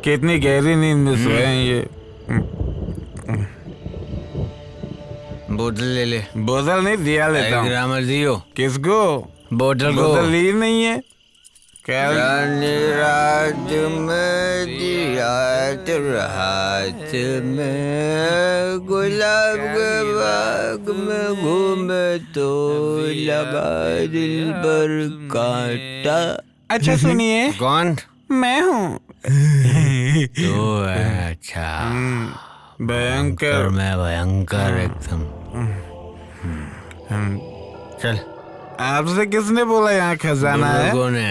कितनी गहरी नींद में सोए हैं ये। वो बोतल ले ले। बोतल नहीं दिया लेता हूँ। ग्रामर दियो। किसको? बोतल को। बोतल ली नहीं है। रानी रात में रात रात में गुलाब के बाग में घूमे तो लगा दिल पर कांटा। अच्छा सुनिए। कौन? मैं हूँ। तो अच्छा भयंकर। मैं भयंकर एकदम। चल। आपसे किसने बोला यहाँ खजाना है? बुजुर्गों ने।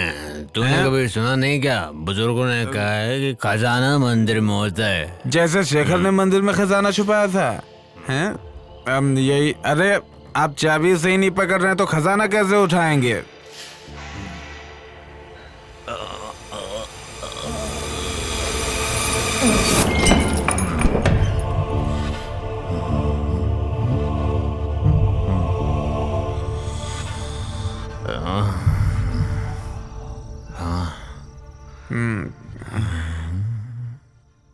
तूने कभी सुना नहीं क्या? बुजुर्गों ने कहा है कि खजाना मंदिर में होता है। जैसे शेखर ने मंदिर में खजाना छुपाया था, हैं? यही। अरे आप चाबी से ही नहीं पकड़ रहे तो खजाना कैसे उठाएंगे?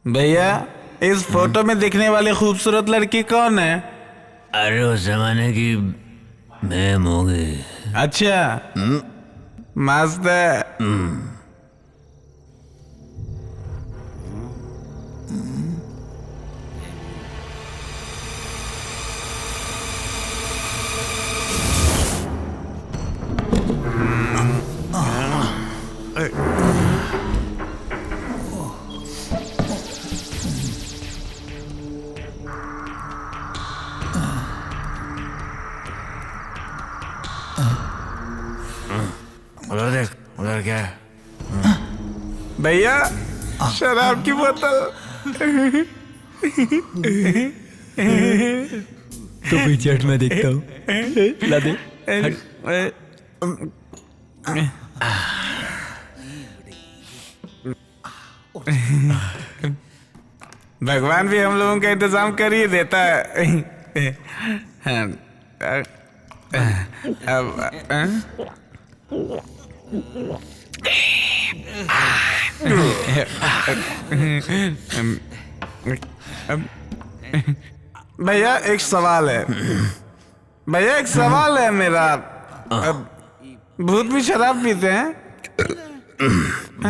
भैया इस फोटो में दिखने वाली खूबसूरत लड़की कौन है? अरे उस जमाने की मैम होगी। अच्छा मस्त है। उधर देख, उधर क्या है? भैया शराब की बोतल। तो पीछे हट, मैं देखता हूँ। ला दे। भगवान भी हम लोगों का इंतजाम कर ही देता है। भैया एक सवाल है। भैया एक सवाल है मेरा। भूत भी शराब पीते हैं?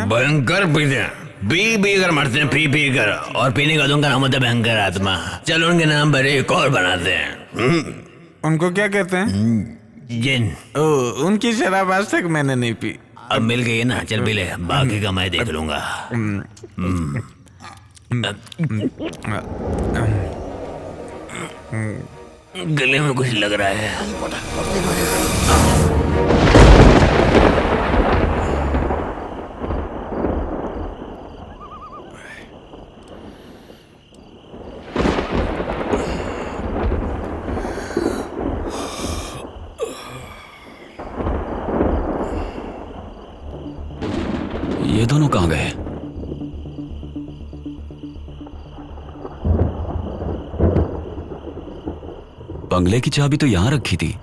भयंकर पीते हैं। पी कर मरते हैं, पी कर। और पीने का उनका नाम होता है भयंकर आत्मा। चलो उनके नाम पर एक और बनाते हैं। उनको क्या कहते हैं? जिन। उनकी शराब आज तक मैंने नहीं पी। अब मिल गई ना, चल पी ले, बाकी का मैं देख लूंगा। गले में कुछ लग रहा है। ये दोनों कहाँ गए? बंगले की चाबी तो यहां रखी थी।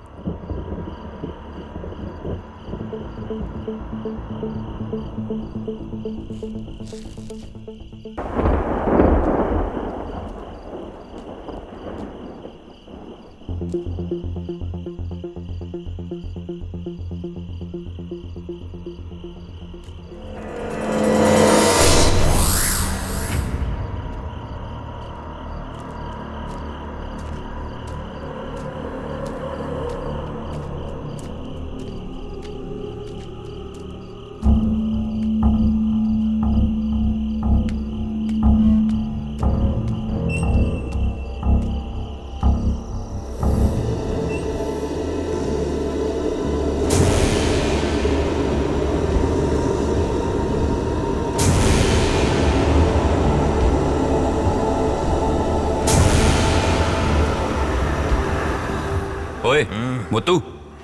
ओए मुत्तू,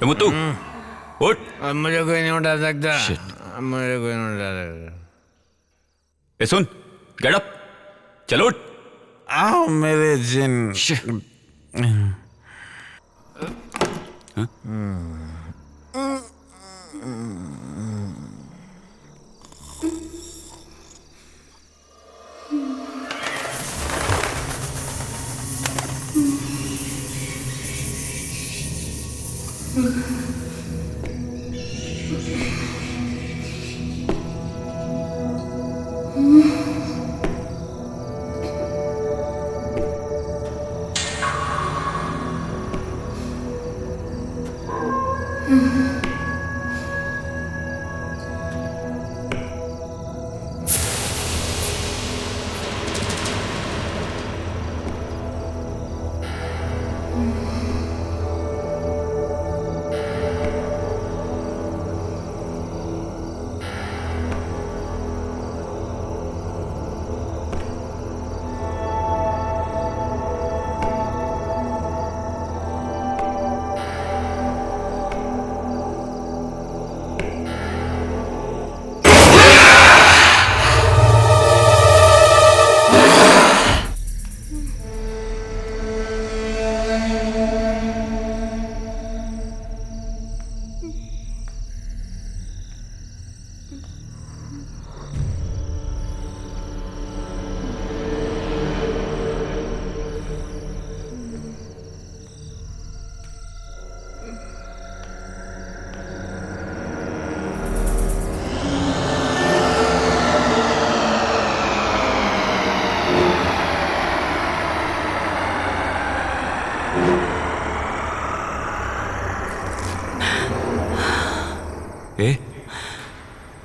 मुत्तू उठ। मुझे कोई नहीं उठा सकता। मुझे कोई नहीं उठा सकता। सुन, गेट अप, चलो उठ। आओ मेरे जिन।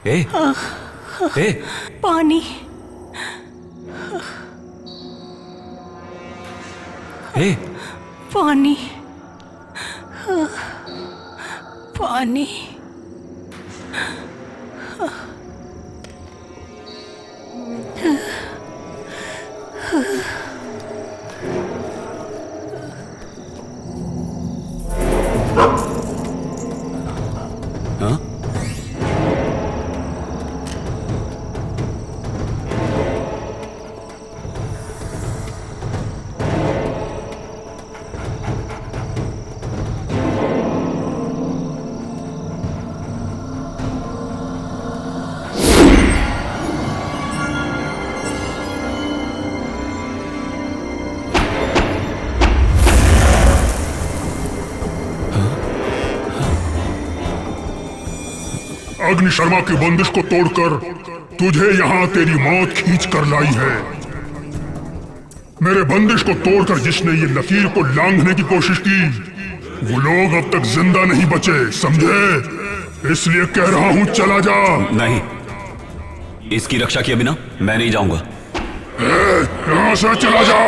ए, ए, पानी। ए, पानी। पानी। हाँ? अग्नि शर्मा की बंदिश को तोड़कर तुझे यहाँ तेरी मौत खींच कर लाई है। मेरे बंदिश को तोड़कर जिसने ये लकीर को लांघने की कोशिश की, वो लोग अब तक जिंदा नहीं बचे, समझे? इसलिए कह रहा हूँ चला जा। नहीं, इसकी रक्षा किए बिना मैं नहीं जाऊंगा। यहाँ से चला जा।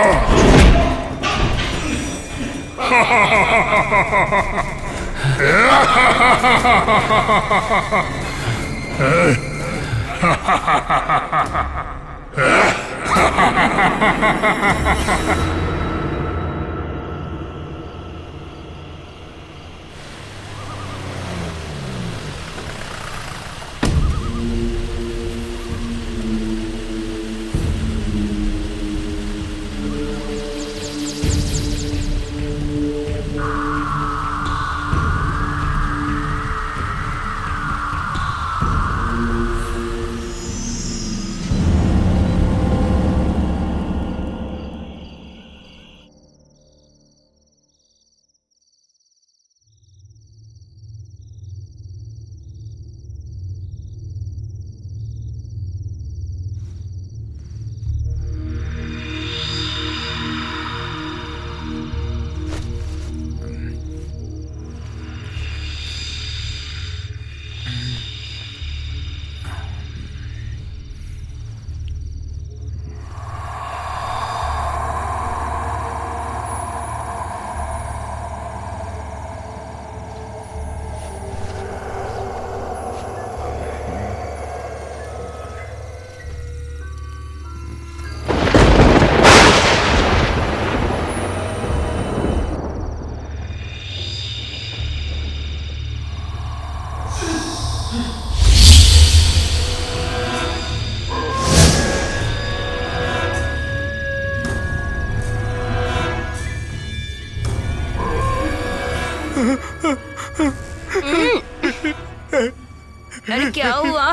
अरे क्या हुआ?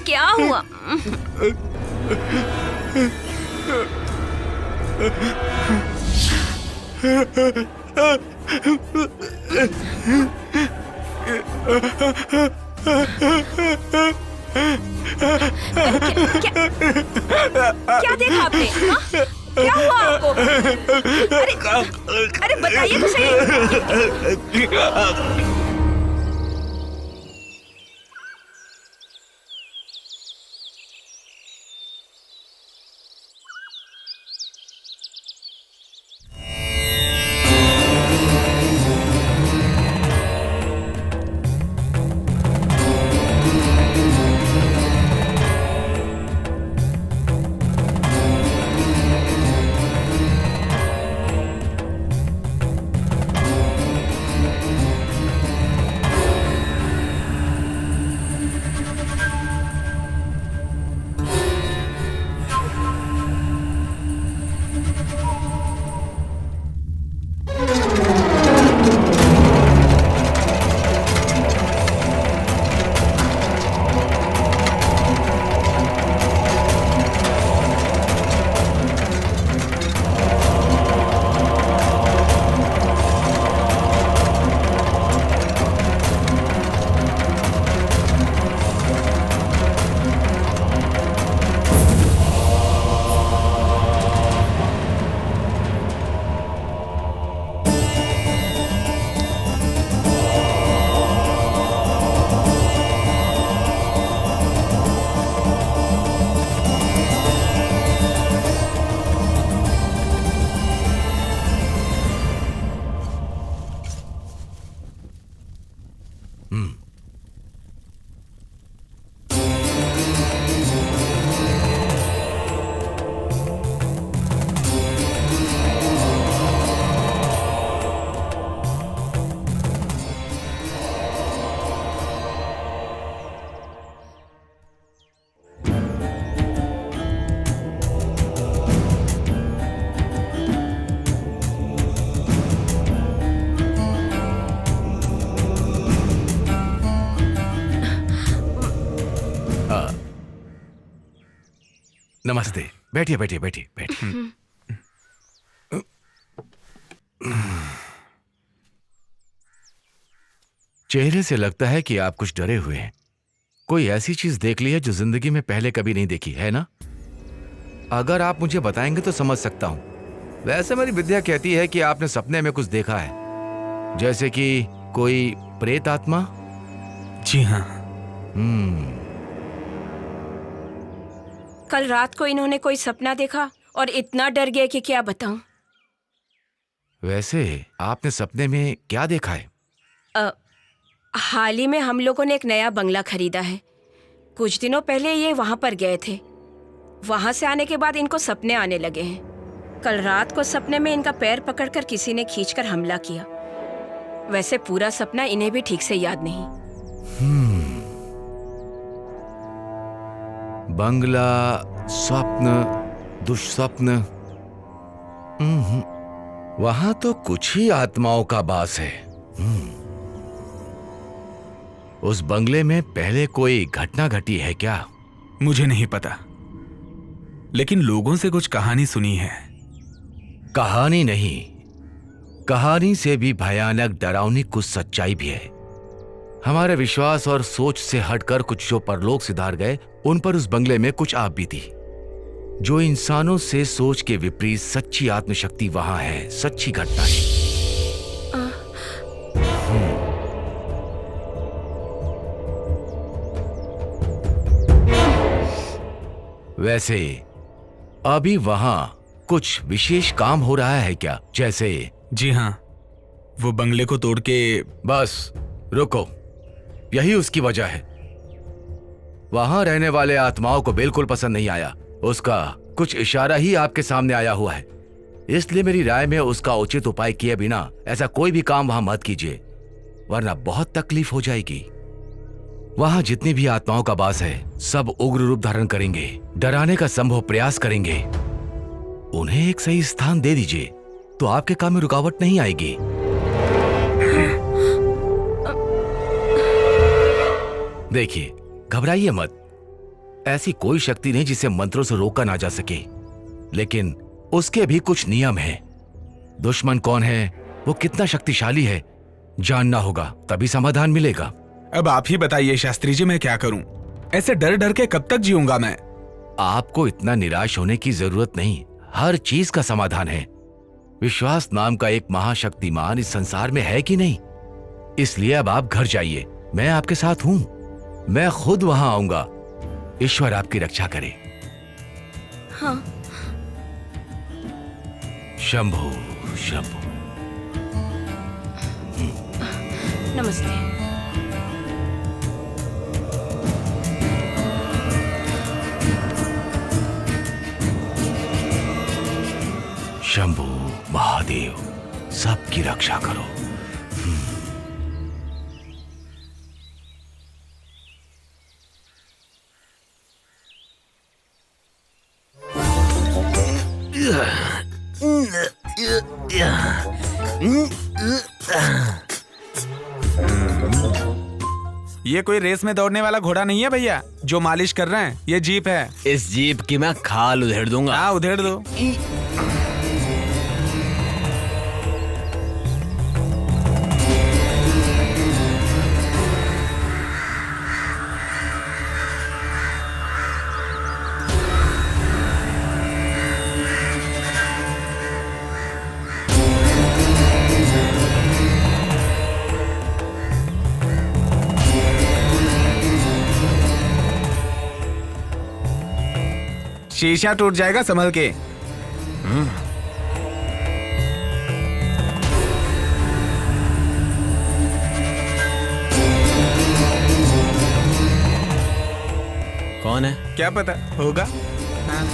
क्या हुआ? क्या देखा आपने? हाँ? क्या हुआ आपको? अरे बताइए तो सही। नमस्ते। बैठिए बैठिए बैठिए बैठिए। चेहरे से लगता है कि आप कुछ डरे हुए हैं। कोई ऐसी चीज देख ली है जो जिंदगी में पहले कभी नहीं देखी है ना? अगर आप मुझे बताएंगे तो समझ सकता हूं। वैसे मेरी विद्या कहती है कि आपने सपने में कुछ देखा है, जैसे कि कोई प्रेत आत्मा। जी हाँ। कल रात को इन्होंने कोई सपना देखा और इतना डर गए कि क्या बताऊं। वैसे आपने सपने में क्या देखा है? हाल ही में हम लोगों ने एक नया बंगला खरीदा है। कुछ दिनों पहले ये वहां पर गए थे। वहां से आने के बाद इनको सपने आने लगे हैं। कल रात को सपने में इनका पैर पकड़कर किसी ने खींचकर हमला किया। वैसे पूरा सपना इन्हें भी ठीक से याद नहीं। बंगला, स्वप्न, दुष्स्वप्न। वहां तो कुछ ही आत्माओं का वास है। उस बंगले में पहले कोई घटना घटी है क्या? मुझे नहीं पता, लेकिन लोगों से कुछ कहानी सुनी है। कहानी नहीं, कहानी से भी भयानक डरावनी कुछ सच्चाई भी है। हमारे विश्वास और सोच से हटकर कुछ जो परलोक सिधार गए, उन पर उस बंगले में कुछ आप भी थी। जो इंसानों से सोच के विपरीत सच्ची आत्मशक्ति वहां है, सच्ची घटना है। वैसे अभी वहां कुछ विशेष काम हो रहा है क्या? जैसे? जी हाँ, वो बंगले को तोड़ के। बस रुको, यही उसकी वजह है। वहां रहने वाले आत्माओं को बिल्कुल पसंद नहीं आया। उसका कुछ इशारा ही आपके सामने आया हुआ है। इसलिए मेरी राय में उसका उचित उपाय किए बिना ऐसा कोई भी काम वहां मत कीजिए, वरना बहुत तकलीफ हो जाएगी। वहां जितनी भी आत्माओं का वास है, सब उग्र रूप धारण करेंगे, डराने का संभव प्रयास करेंगे। उन्हें एक सही स्थान दे दीजिए तो आपके काम में रुकावट नहीं आएगी। देखिए, घबराइए मत। ऐसी कोई शक्ति नहीं जिसे मंत्रों से रोका ना जा सके, लेकिन उसके भी कुछ नियम हैं। दुश्मन कौन है, वो कितना शक्तिशाली है, जानना होगा, तभी समाधान मिलेगा। अब आप ही बताइए शास्त्री जी, मैं क्या करूं? ऐसे डर डर के कब तक जीऊंगा मैं? आपको इतना निराश होने की जरूरत नहीं। हर चीज का समाधान है। विश्वास नाम का एक महाशक्तिमान इस संसार में है कि नहीं? इसलिए अब आप घर जाइए, मैं आपके साथ हूं। मैं खुद वहां आऊंगा। ईश्वर आपकी रक्षा करे। हाँ। शंभु शंभु। नमस्ते। शंभु महादेव, सबकी रक्षा करो। ये कोई रेस में दौड़ने वाला घोड़ा नहीं है भैया जो मालिश कर रहे हैं। ये जीप है। इस जीप की मैं खाल उधेड़ दूंगा। हाँ, उधेड़ दो। शीशा टूट जाएगा, संभल के। कौन है? क्या पता होगा। हाँ।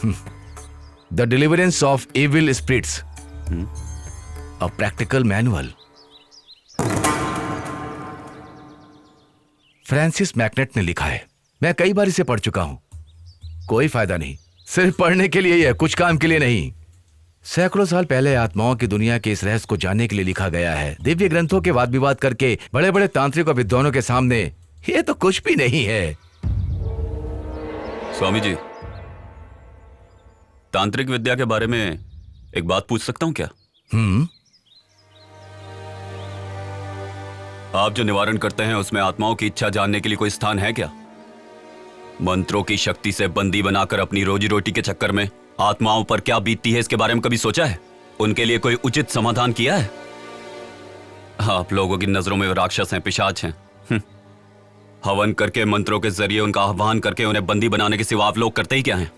The deliverance of evil spirits, a practical manual. Francis MacNutt ने लिखा है। मैं कई बार इसे पढ़ चुका हूं, कोई फायदा नहीं। सिर्फ पढ़ने के लिए ही है, कुछ काम के लिए नहीं। सैकड़ों साल पहले आत्माओं की दुनिया के इस रहस्य को जानने के लिए लिखा गया है। दिव्य ग्रंथों के वाद विवाद करके बड़े बड़े तांत्रिक और विद्वानों के सामने ये तो कुछ भी नहीं है। स्वामी जी, तांत्रिक विद्या के बारे में एक बात पूछ सकता हूं क्या? आप जो निवारण करते हैं उसमें आत्माओं की इच्छा जानने के लिए कोई स्थान है क्या? मंत्रों की शक्ति से बंदी बनाकर अपनी रोजी रोटी के चक्कर में आत्माओं पर क्या बीतती है, इसके बारे में कभी सोचा है? उनके लिए कोई उचित समाधान किया है? आप लोगों की नजरों में वो राक्षस हैं, पिशाच हैं। हवन करके, मंत्रों के जरिए उनका आह्वान करके उन्हें बंदी बनाने के सिवा आप लोग करते ही क्या हैं?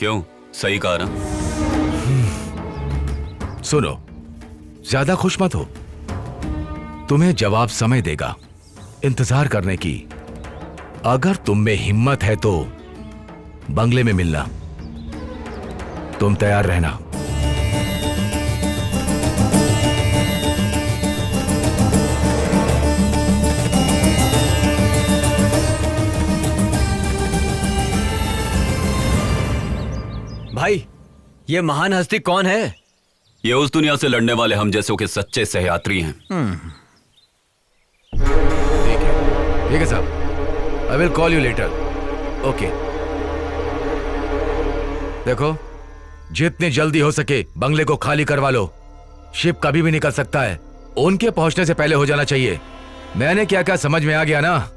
क्यों? सही कहा ना? सुनो, ज्यादा खुश मत हो। तुम्हें जवाब समय देगा, इंतजार करने की। अगर तुम में हिम्मत है तो बंगले में मिलना। तुम तैयार रहना। भाई, ये महान हस्ती कौन है? ये उस दुनिया से लड़ने वाले हम जैसों के सच्चे सहयात्री हैं। ठीक है साहब, I will call you later. Okay. देखो, जितनी जल्दी हो सके बंगले को खाली करवा लो। शिप कभी भी निकल सकता है, उनके पहुंचने से पहले हो जाना चाहिए। मैंने क्या क्या समझ में आ गया ना?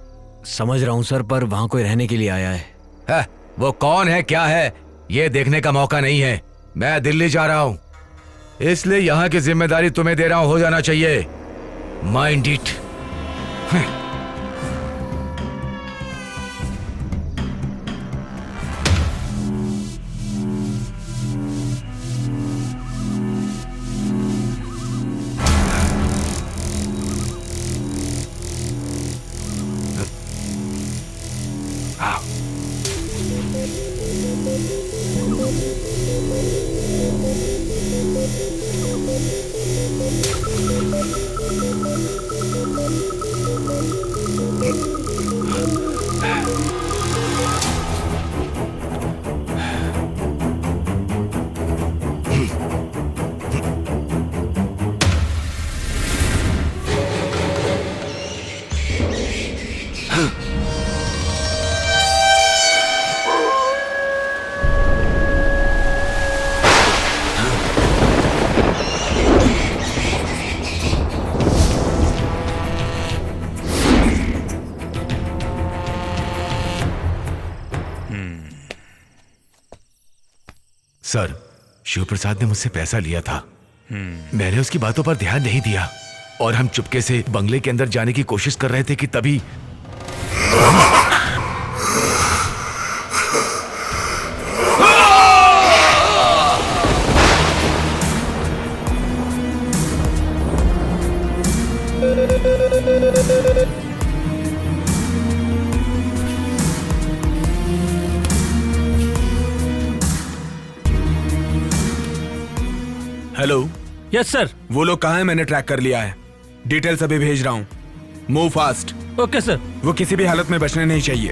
समझ रहा हूं सर, पर वहां कोई रहने के लिए आया है। वो कौन है, क्या है, ये देखने का मौका नहीं है। मैं दिल्ली जा रहा हूं, इसलिए यहां की जिम्मेदारी तुम्हें दे रहा हूं, हो जाना चाहिए। Mind it. सर, शिव प्रसाद ने मुझसे पैसा लिया था। मैंने उसकी बातों पर ध्यान नहीं दिया और हम चुपके से बंगले के अंदर जाने की कोशिश कर रहे थे कि तभी हेलो। Yes sir. वो लोग कहाँ हैं? मैंने ट्रैक कर लिया है, डिटेल्स अभी भेज रहा हूँ। Move fast. Okay sir. वो किसी भी हालत में बचने नहीं चाहिए।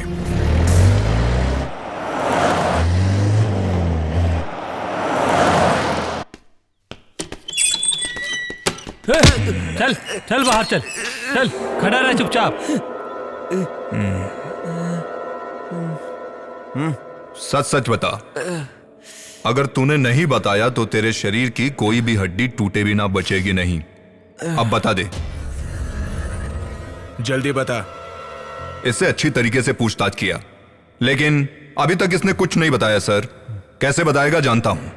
चल चल बाहर चल, चल खड़ा रह चुपचाप। सच सच बता, अगर तूने नहीं बताया तो तेरे शरीर की कोई भी हड्डी टूटे भी ना बचेगी नहीं। अब बता दे। जल्दी बता। इससे अच्छी तरीके से पूछताछ किया, लेकिन अभी तक इसने कुछ नहीं बताया सर। कैसे बताएगा जानता हूं।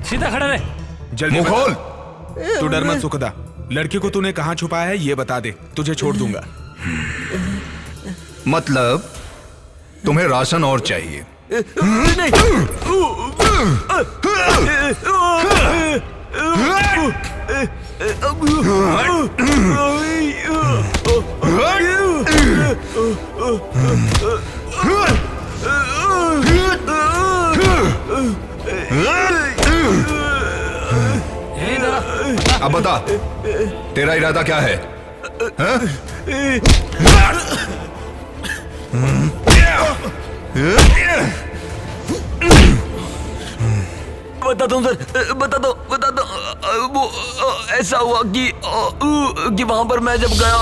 सीधा खड़ा रहे। जल्दी मुंह खोल। तू डर मत सुखदा। लड़की को तूने कहां छुपाया है ये बता दे, तुझे छोड़ दूंगा। मतलब तुम्हें राशन और चाहिए? अब बता, तेरा इरादा क्या है? हाँ? बता दो सर, बता दो वो ऐसा हुआ कि वहां पर मैं जब गया।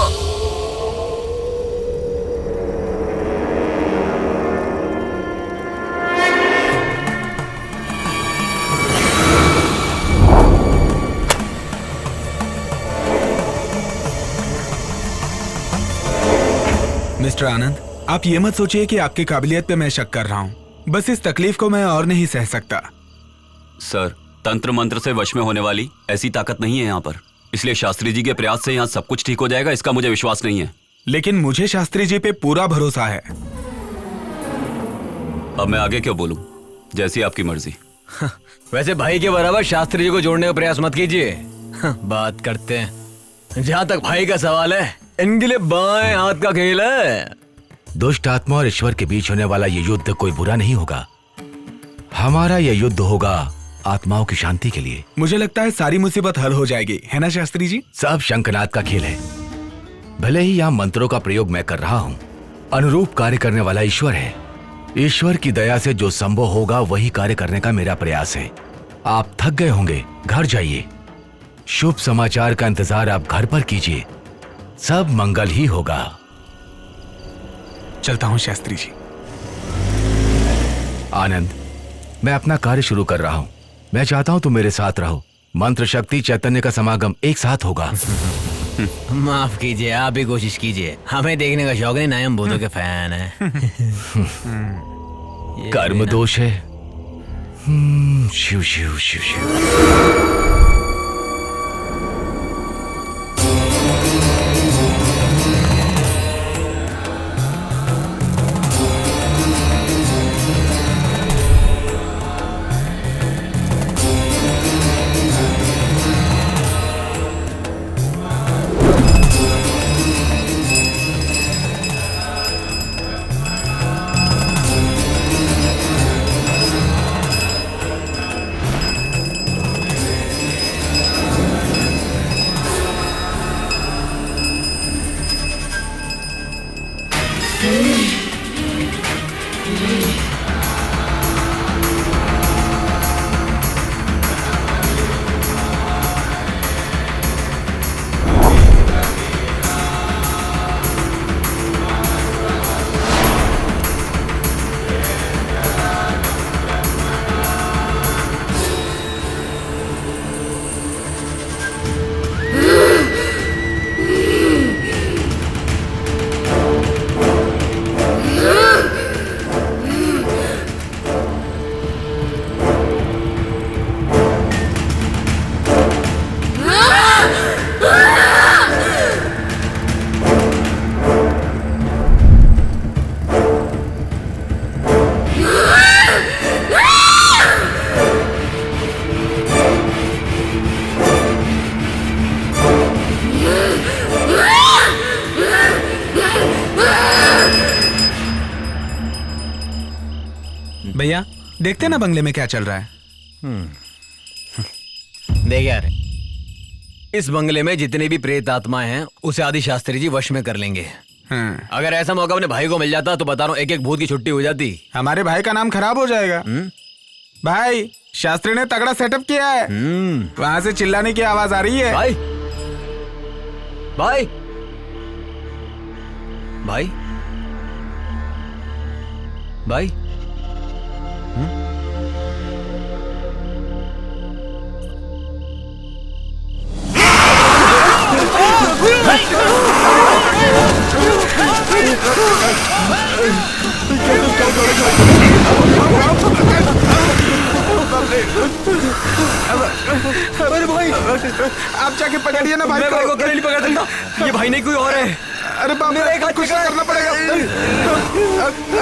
मिस्टर आनंद, आप ये मत सोचिए कि आपकी काबिलियत पे मैं शक कर रहा हूँ। बस इस तकलीफ को मैं और नहीं सह सकता। सर, तंत्र मंत्र से वश में होने वाली ऐसी ताकत नहीं है यहाँ पर, इसलिए शास्त्री जी के प्रयास से यहाँ सब कुछ ठीक हो जाएगा, इसका मुझे विश्वास नहीं है। लेकिन मुझे शास्त्री जी पे पूरा भरोसा है। अब मैं आगे क्यों बोलूं? जैसी आपकी मर्जी। वैसे भाई के बराबर शास्त्री जी को जोड़ने का प्रयास मत कीजिए। बात करते हैं। जहाँ तक भाई का सवाल है, इनके लिए बाएं हाथ का खेल है। दुष्ट आत्मा और ईश्वर के बीच होने वाला ये युद्ध कोई बुरा नहीं होगा। हमारा यह युद्ध होगा आत्माओं की शांति के लिए। मुझे लगता है सारी मुसीबत हल हो जाएगी, है ना शास्त्री जी? सब शंखनाद का खेल है। भले ही यहाँ मंत्रों का प्रयोग मैं कर रहा हूँ, अनुरूप कार्य करने वाला ईश्वर है। ईश्वर की दया से जो संभव होगा वही कार्य करने का मेरा प्रयास है। आप थक गए होंगे, घर जाइए। शुभ समाचार का इंतजार आप घर पर कीजिए, सब मंगल ही होगा। चलता हूँ शास्त्री जी। आनंद, मैं अपना कार्य शुरू कर रहा हूँ। मैं चाहता हूँ तुम मेरे साथ रहो। मंत्र शक्ति चैतन्य का समागम एक साथ होगा। माफ कीजिए, आप भी कोशिश कीजिए। हमें देखने का शौक नहीं, ना हम भूतों के फैन है। कर्म दोष है। शिव शिव शिव शिव। भैया देखते ना बंगले में क्या चल रहा है। देख यार, इस बंगले में जितने भी प्रेत आत्माएं हैं उसे आदि शास्त्री जी वश में कर लेंगे। अगर ऐसा मौका अपने भाई को मिल जाता तो बता रहा हूँ एक एक भूत की छुट्टी हो जाती। हमारे भाई का नाम खराब हो जाएगा। भाई, शास्त्री ने तगड़ा सेटअप किया है। वहां से चिल्लाने की आवाज आ रही है। भाई भाई भाई भाई अरे भाई, आप जाके पकड़िए ना भाई को। अकेले नहीं पकड़ सकता, ये भाई नहीं कोई और है। अरे बाप रे, कुछ करना पड़ेगा।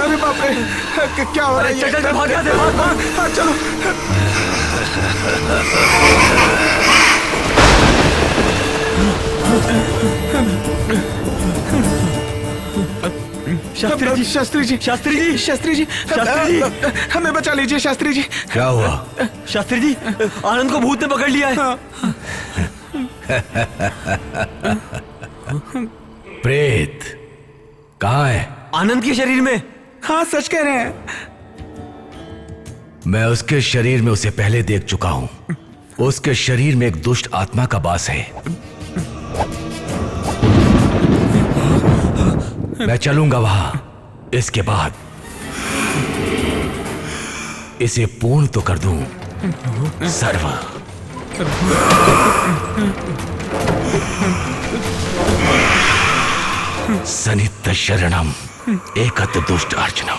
अरे बाप रे, क्या हो रहा है? चल भाग, चलो। शास्त्री जी, शास्त्री जी, शास्त्री जी, शास्त्री जी, शास्त्री जी, हमें बचा लीजिए शास्त्री जी। क्या हुआ? शास्त्री जी, आनंद को भूत ने पकड़ लिया है। प्रेत कहाँ है? आनंद के शरीर में। हाँ, सच कह रहे हैं। मैं उसके शरीर में उसे पहले देख चुका हूं। उसके शरीर में एक दुष्ट आत्मा का वास है। मैं चलूंगा वहां। इसके बाद इसे पूर्ण तो कर दूं। सर्व सनित शरणम एकत दुष्ट अर्चनम।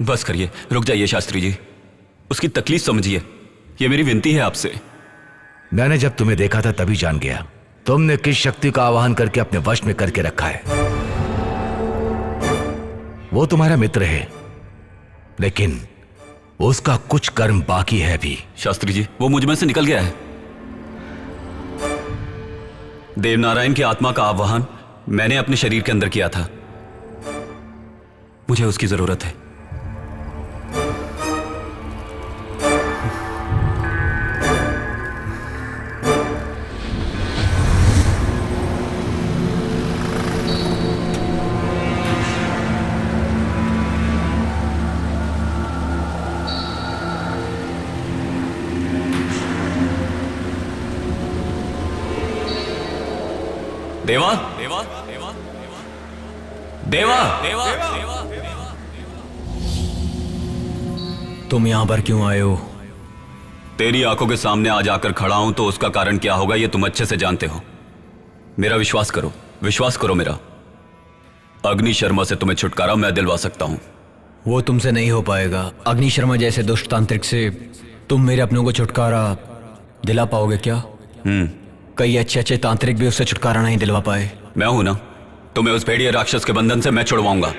बस करिए, रुक जाइए शास्त्री जी। उसकी तकलीफ समझिए, ये मेरी विनती है आपसे। मैंने जब तुम्हें देखा था तभी जान गया तुमने किस शक्ति का आवाहन करके अपने वश में करके रखा है। वो तुम्हारा मित्र है, लेकिन उसका कुछ कर्म बाकी है भी। शास्त्री जी, वो मुझ में से निकल गया है। देवनारायण की आत्मा का आवाहन मैंने अपने शरीर के अंदर किया था। मुझे उसकी जरूरत है। देवा देवा देवा देवा देवा देवा तुम यहां पर क्यों आए हो? तेरी आंखों के सामने आज आकर खड़ा हूं तो उसका कारण क्या होगा ये तुम अच्छे से जानते हो। मेरा विश्वास करो, विश्वास करो मेरा। अग्नि शर्मा से तुम्हें छुटकारा मैं दिलवा सकता हूं। वो तुमसे नहीं हो पाएगा। अग्नि शर्मा जैसे दुष्ट तांत्रिक से तुम मेरे अपनों को छुटकारा दिला पाओगे क्या? कई अच्छे अच्छे तांत्रिक भी उससे छुटकारा नहीं दिलवा पाए। मैं हूं ना, तुम्हें उस भेड़िए राक्षस के बंधन से मैं छुड़वाऊंगा।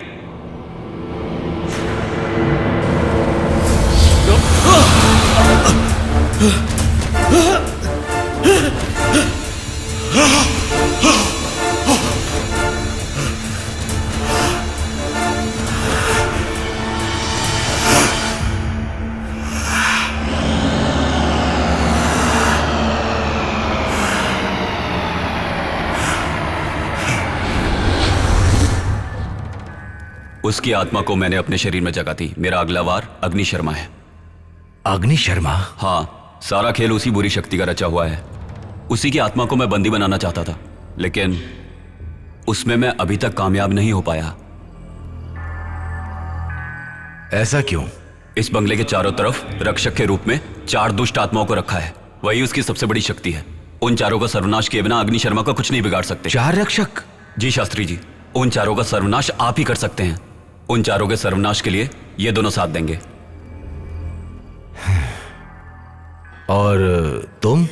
उसकी आत्मा को मैंने अपने शरीर में जगा दी। मेरा अगला वार अग्नि शर्मा है। अग्नि शर्मा? हाँ, सारा खेल उसी बुरी शक्ति का रचा हुआ है। उसी की आत्मा को मैं बंदी बनाना चाहता था, लेकिन उसमें मैं अभी तक कामयाब नहीं हो पाया। ऐसा क्यों? इस बंगले के चारों तरफ रक्षक के रूप में 4 दुष्ट आत्माओं को रखा है। वही उसकी सबसे बड़ी शक्ति है। उन चारों का सर्वनाश किए बिना अग्नि शर्मा का कुछ नहीं बिगाड़ सकते। 4 रक्षक? जी शास्त्री जी, उन चारों का सर्वनाश आप ही कर सकते हैं। उन चारों के सर्वनाश के लिए ये दोनों साथ देंगे। और तुम?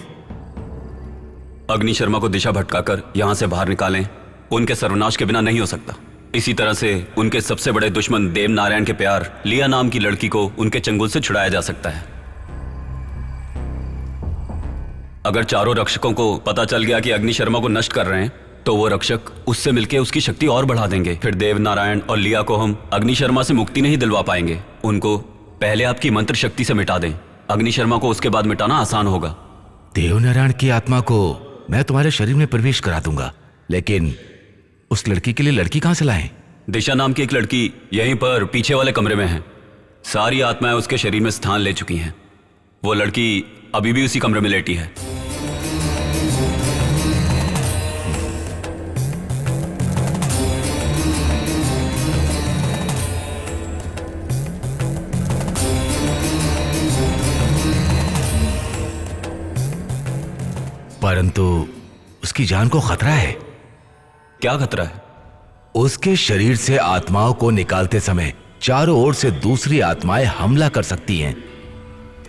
अग्नि शर्मा को दिशा भटकाकर यहां से बाहर निकालें। उनके सर्वनाश के बिना नहीं हो सकता। इसी तरह से उनके सबसे बड़े दुश्मन देव नारायण के प्यार लिया नाम की लड़की को उनके चंगुल से छुड़ाया जा सकता है। अगर चारों रक्षकों को पता चल गया कि अग्नि शर्मा को नष्ट कर रहे हैं, तो वो रक्षक उससे मिलकर उसकी शक्ति और बढ़ा देंगे। फिर देव नारायण और लिया को हम अग्नि शर्मा से मुक्ति नहीं दिलवा पाएंगे। उनको पहले आपकी मंत्र शक्ति से मिटा दें। अग्नि शर्मा को उसके बाद मिटाना आसान होगा। देवनारायण की आत्मा को मैं तुम्हारे शरीर में प्रवेश करा दूंगा, लेकिन उस लड़की के लिए लड़की कहां से लाएं? दिशा नाम की एक लड़की यहीं पर पीछे वाले कमरे में है। सारी आत्माएं उसके शरीर में स्थान ले चुकी हैं। वो लड़की अभी भी उसी कमरे में लेटी है। परंतु उसकी जान को खतरा है। क्या खतरा है? उसके शरीर से आत्माओं को निकालते समय चारों ओर से दूसरी आत्माएं हमला कर सकती हैं।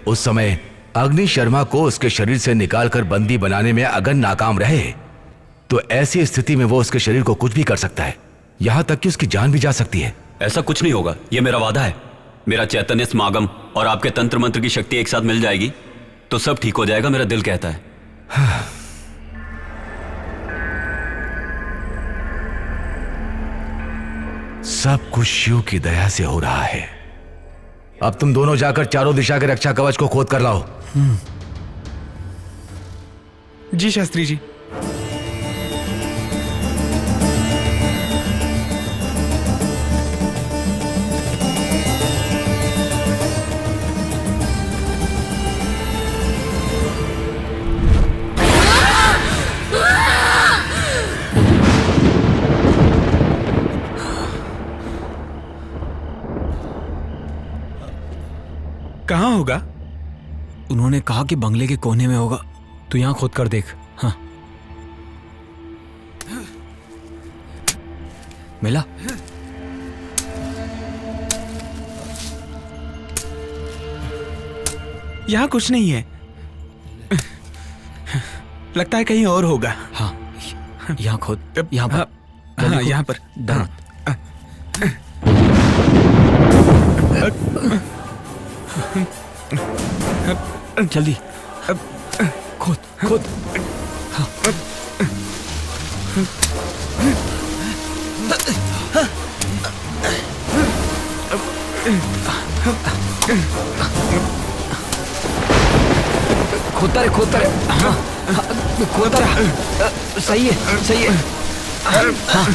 उस समय अग्नि शर्मा को उसके शरीर से निकालकर बंदी बनाने में अगर नाकाम रहे, तो ऐसी स्थिति में वो उसके शरीर को कुछ भी कर सकता है, यहां तक कि उसकी जान भी जा सकती है। ऐसा कुछ नहीं होगा, यह मेरा वादा है। मेरा चैतन्य समागम और आपके तंत्र मंत्र की शक्ति एक साथ मिल जाएगी तो सब ठीक हो जाएगा, मेरा दिल कहता है। सब कुछ शिव की दया से हो रहा है। अब तुम दोनों जाकर चारों दिशा के रक्षा कवच को खोद कर लाओ। जी शास्त्री जी। कहाँ होगा? उन्होंने कहा कि बंगले के कोने में होगा। तू यहां खोद कर देख। हाँ, मिला? यहाँ कुछ नहीं है। लगता है कहीं और होगा। हाँ, यहाँ खोद। यहाँ पर। हाँ, यहाँ पर। जल्दी खोद खोद। हाँ। खोदता रहे, खोदता रहे। हाँ, खोदता रहे। सही है, सही है। हाँ,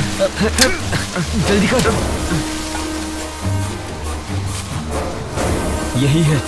जल्दी कर। यही है।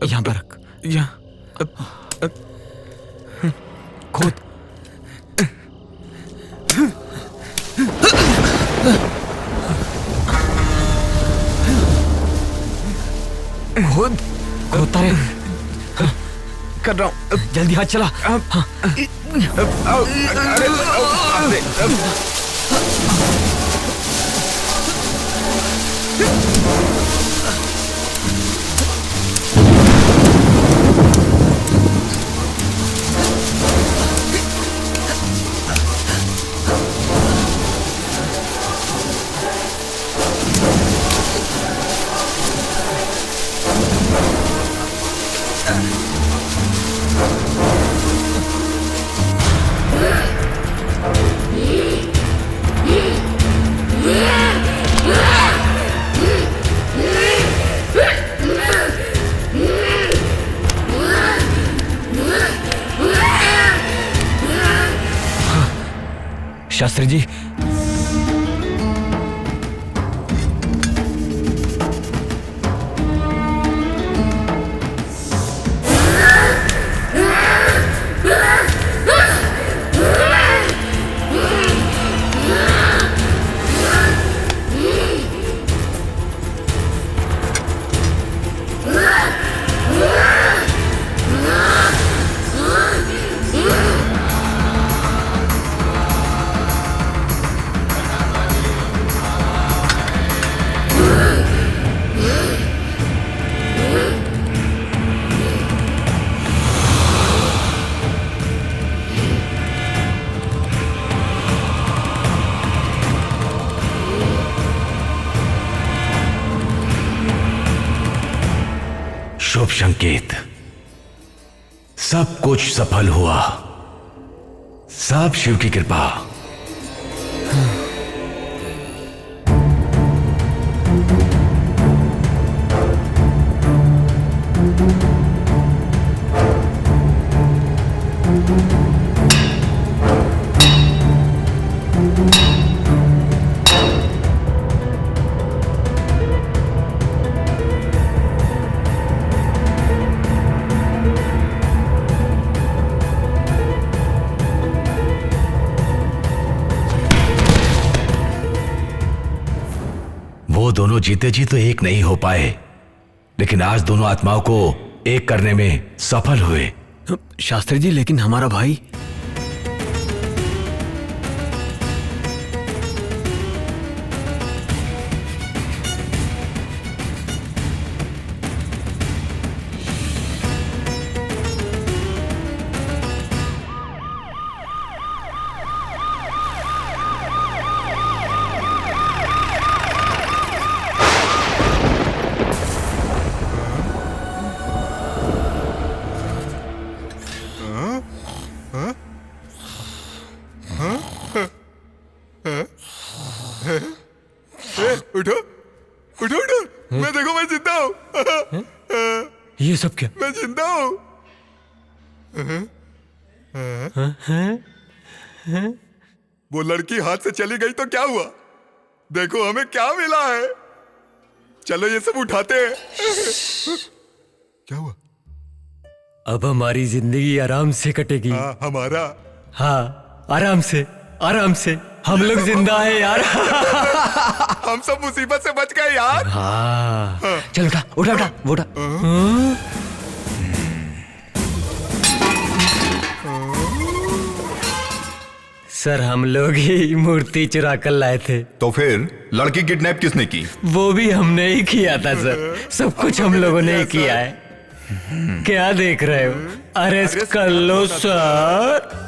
यहाँ पर रख। यहाँ खोद। खोद खोदता रहे। कर रहा हूँ। जल्दी हाथ चला। शास्त्री जी, शुभ संकेत। सब कुछ सफल हुआ। सब शिव की कृपा। वो दोनों जीते जी तो एक नहीं हो पाए, लेकिन आज दोनों आत्माओं को एक करने में सफल हुए। शास्त्री जी, लेकिन हमारा भाई। उठो उठो उठो, मैं देखो, मैं जिंदा हूँ। ये सब क्या? मैं जिंदा हूँ। वो लड़की हाथ से चली गई तो क्या हुआ? देखो हमें क्या मिला है। चलो ये सब उठाते हैं। क्या हुआ? अब हमारी जिंदगी आराम से कटेगी। हाँ, हमारा। हाँ, आराम से, आराम से। हम लोग जिंदा हैं यार। हम सब मुसीबत से बच गए यार। हाँ। चल उठा उठा उठा उठा। सर, हम लोग ही मूर्ति चुरा कर लाए थे। तो फिर लड़की किडनैप किसने की? वो भी हमने ही किया था सर। सब कुछ हम लोगों ने ही किया है। क्या देख रहे हो? अरेस्ट कर लो सर।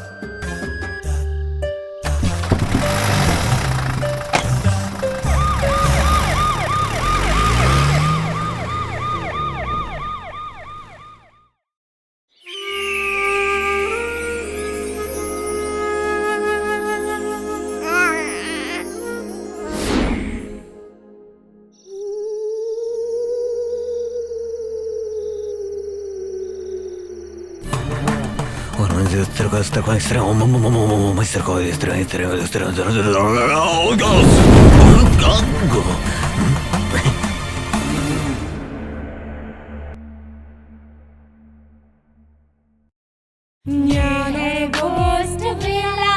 ये है गोस्ट विला,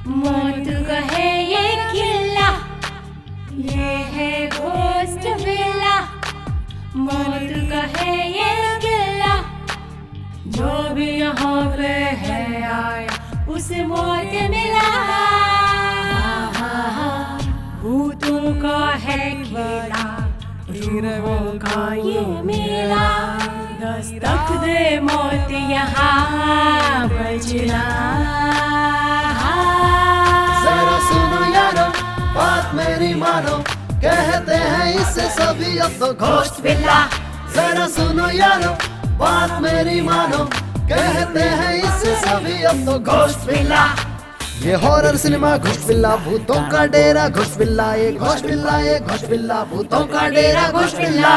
मौत का है ये किला। ये है गोस्ट विला, मौत का है ये गिला, जो भी यहाँ पे है आया उसे मौत मिला। भूतों का है खेला, रूहों का ये मेला, दस्तक दे मौत यहाँ बजना। जरा सुनो यारो बात मेरी मानो, कहते हैं इससे सभी अब तो घोस्ट विला। जरा सुनो यारो बात मेरी मानो, कहते हैं इससे सभी अब तो घोस्ट विला। ये हॉरर सिनेमा घोस्ट विला, भूतों का डेरा घोस्ट विला, ये घोस्ट विला, ये घोस्ट विला, भूतों का डेरा घोस्ट विला।